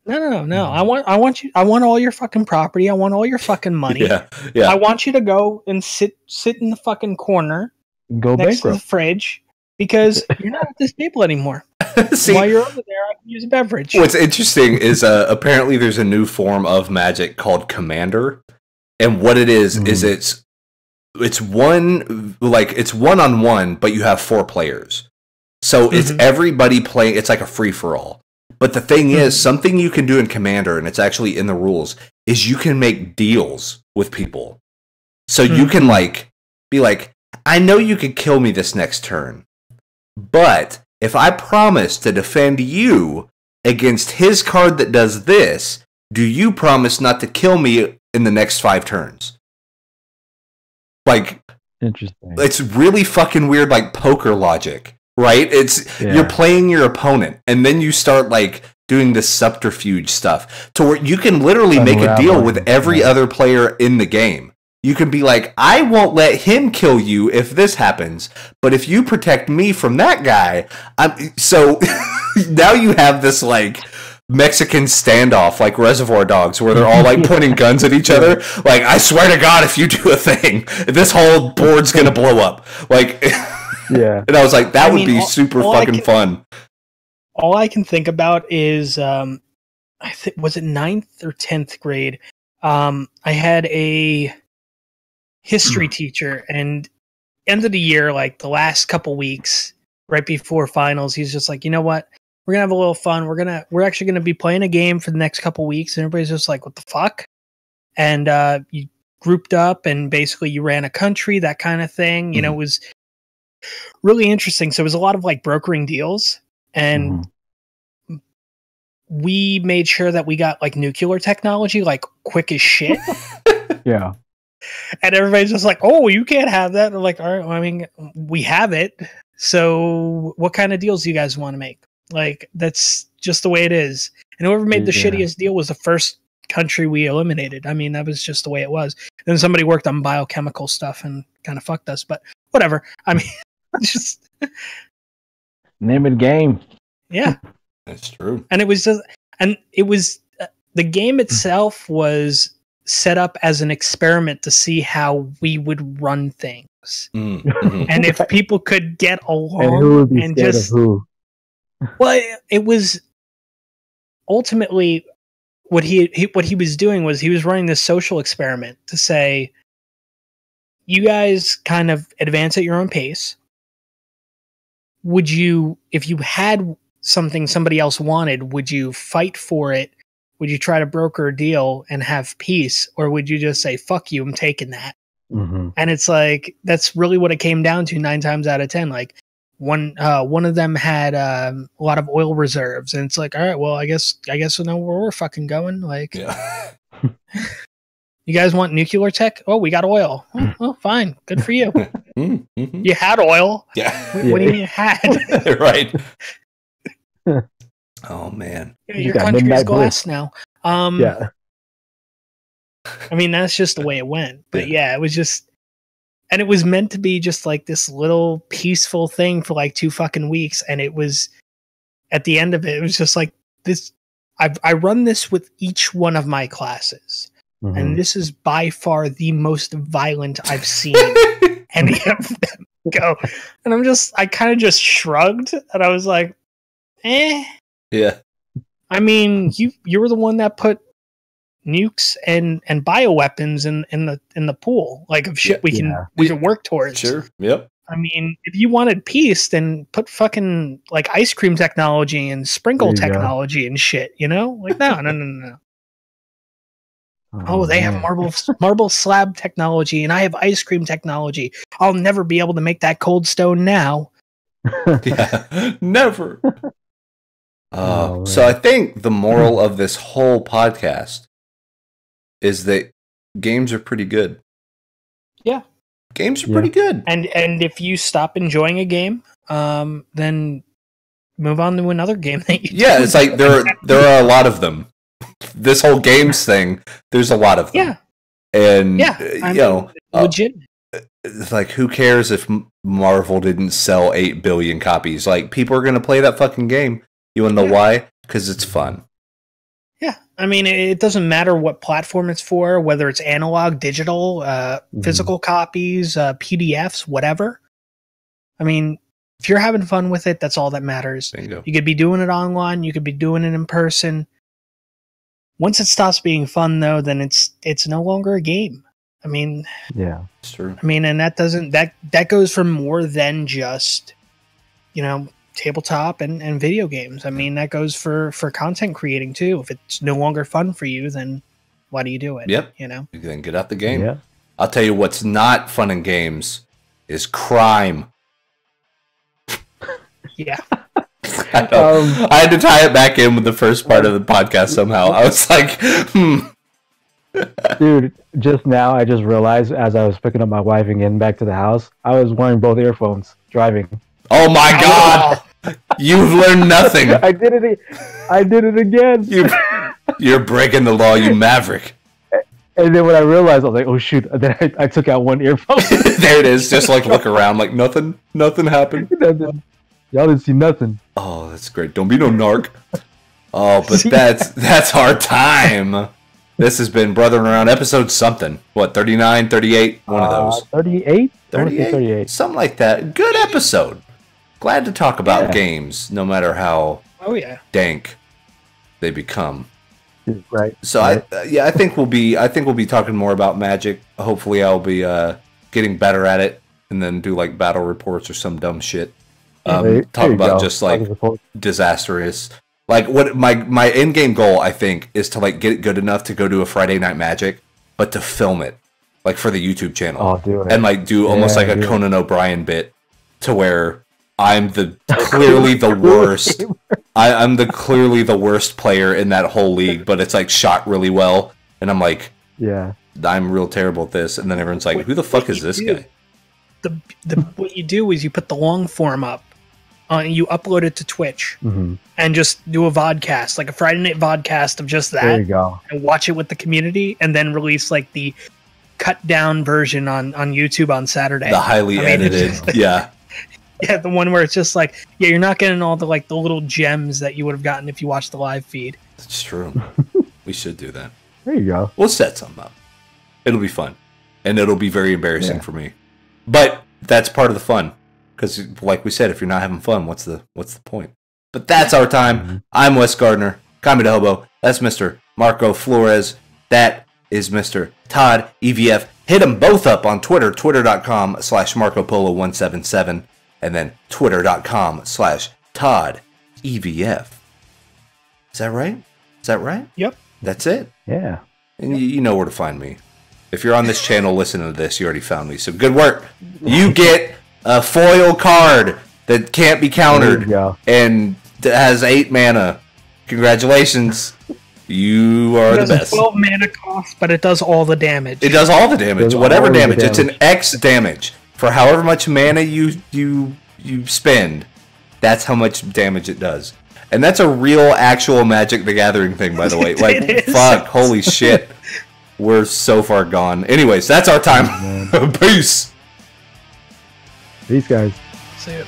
No. I want all your fucking property. I want all your fucking money. Yeah. I want you to go and sit in the fucking corner next to the fridge because you're not at this table anymore. See, while you're over there, I can use a beverage. What's interesting is apparently there's a new form of Magic called Commander, and what it is it's one-on-one, but you have 4 players. So it's everybody playing. It's like a free-for-all. But the thing is, something you can do in Commander, and it's actually in the rules, is you can make deals with people. So you can be like, I know you could kill me this next turn, but if I promise to defend you against his card that does this, do you promise not to kill me in the next 5 turns? Like, interesting. It's really fucking weird, like poker logic, right? You're playing your opponent, and then you start like doing this subterfuge stuff to where you can literally make a deal with every other player in the game. You can be like, I won't let him kill you if this happens, but if you protect me from that guy, so now you have this like Mexican standoff like Reservoir Dogs where they're all like pointing guns at each other. Like, I swear to God, if you do a thing, this whole board's gonna blow up. Like, and I was like, that would be super fucking fun. All I can think about is, was it 9th or 10th grade? I had a history teacher, and end of the year, like the last couple weeks, right before finals, he's just like, you know what? We're gonna have a little fun. We're actually gonna be playing a game for the next couple weeks, and everybody's just like, "What the fuck?" And you grouped up, and basically you ran a country, that kind of thing. You know, it was really interesting. So it was a lot of like brokering deals, and we made sure that we got like nuclear technology, like quick as shit. Yeah. And everybody's just like, "Oh, you can't have that." They're like, "All right, well, I mean, we have it. So what kind of deals do you guys want to make?" Like, that's just the way it is. And whoever made the shittiest deal was the first country we eliminated. I mean, that was just the way it was. Then somebody worked on biochemical stuff and kind of fucked us, but whatever. I mean, just name it game. Yeah. That's true. And it was the game itself was set up as an experiment to see how we would run things. And if people could get along and who would be scared of who. Well, it was ultimately what he was doing was he was running this social experiment to say, you guys kind of advance at your own pace. Would you, if you had something somebody else wanted, would you fight for it would you try to broker a deal and have peace, or would you just say, fuck you, I'm taking that? Mm-hmm. And it's like, that's really what it came down to 9 times out of 10. Like one of them had a lot of oil reserves, and it's like, all right, well, I guess I know where we're fucking going. Like, Yeah. you guys want nuclear tech? Oh, we got oil. Oh, fine. Good for you. Mm-hmm. You had oil. Yeah. What do you mean you had? Right. Oh man. Your country is glass now. Yeah. I mean, that's just the way it went. But yeah, it was just, and it was meant to be just like this little peaceful thing for like 2 fucking weeks. And it was, at the end of it, it was just like this. I run this with each one of my classes. Mm-hmm. And this is by far the most violent I've seen any of them go. And I kind of just shrugged, and I was like, Yeah. I mean, you were the one that put nukes and bioweapons in the pool, like, of shit we can work towards. Sure. Yep. I mean, if you wanted peace, then put fucking like ice cream technology and sprinkle technology and shit, you know? Like, no. Oh, they have marble slab technology, and I have ice cream technology. I'll never be able to make that cold stone now. Yeah, never. So I think the moral of this whole podcast is that games are pretty good. Yeah. Games are pretty good. And if you stop enjoying a game, then move on to another game that you Yeah, it's like there are a lot of them. This whole games thing, there's a lot of them. Yeah. And legit. It's like, who cares if Marvel didn't sell 8 billion copies? Like, people are going to play that fucking game. You want to know why? Because it's fun. Yeah. I mean, it doesn't matter what platform it's for, whether it's analog, digital, physical copies, PDFs, whatever. I mean, if you're having fun with it, that's all that matters. Bingo. You could be doing it online. You could be doing it in person. Once it stops being fun, though, then it's no longer a game. I mean, yeah, it's true. I mean, and that goes for more than just, tabletop and video games. I mean, that goes for content creating too. If it's no longer fun for you, then why do you do it? Yep. Then get out the game. Yeah. I'll tell you what's not fun in games is crime. Yeah. I had to tie it back in with the first part of the podcast somehow. I was like, Dude, just now I just realized as I was picking up my wife and getting back to the house, I was wearing both earphones driving. Oh my god! You've learned nothing. I did it again. You're breaking the law, you maverick. And then when I realized, I was like, oh shoot. And then I took out one earphone. There it is. Just like look around like nothing happened. Y'all didn't see nothing. Oh, that's great. Don't be no narc. Oh, but that's our time. This has been Brothering Around episode something. What, 39, 38? One of those. 38? 38? Something like that. Good episode. Glad to talk about games, no matter how dank they become. Right. So I think we'll be talking more about Magic. Hopefully I'll be getting better at it, and then do like battle reports or some dumb shit. Talk about just like disastrous. Like what my end game goal, I think, is to like get it good enough to go do a Friday Night Magic, but to film it like for the YouTube channel, and like do almost like a Conan O'Brien bit, to where I'm clearly the worst. I'm clearly the worst player in that whole league, but it's like shot really well, and I'm like, I'm real terrible at this, and then everyone's like, who the fuck is this guy? What you do is you put the long form up. You upload it to Twitch and just do a vodcast, like a Friday night vodcast of just that. There you go. And watch it with the community, and then release like the cut down version on YouTube on Saturday. The highly edited, yeah, the one where it's just like, you're not getting all the like the little gems that you would have gotten if you watched the live feed. That's true. We should do that. There you go. We'll set something up. It'll be fun, and it'll be very embarrassing for me, but that's part of the fun. Because, like we said, if you're not having fun, what's the point? But that's our time. I'm Wes Gardner. Kami Hobo. That's Mr. Marco Flores. That is Mr. Todd EVF. Hit them both up on Twitter. Twitter.com/MarcoPolo177. And then Twitter.com/Todd EVF. Is that right? Yep. That's it. Yeah. And you know where to find me. If you're on this channel listening to this, you already found me. So good work. You get a foil card that can't be countered and has 8 mana. Congratulations. You are the best. It has 12 mana cost, but it does all the damage. It does all the damage. Whatever damage. It's an X damage. For however much mana you spend, that's how much damage it does. And that's a real, actual Magic the Gathering thing, by the way. Like, fuck, holy shit. We're so far gone. Anyways, that's our time. Peace. Peace, guys. See ya.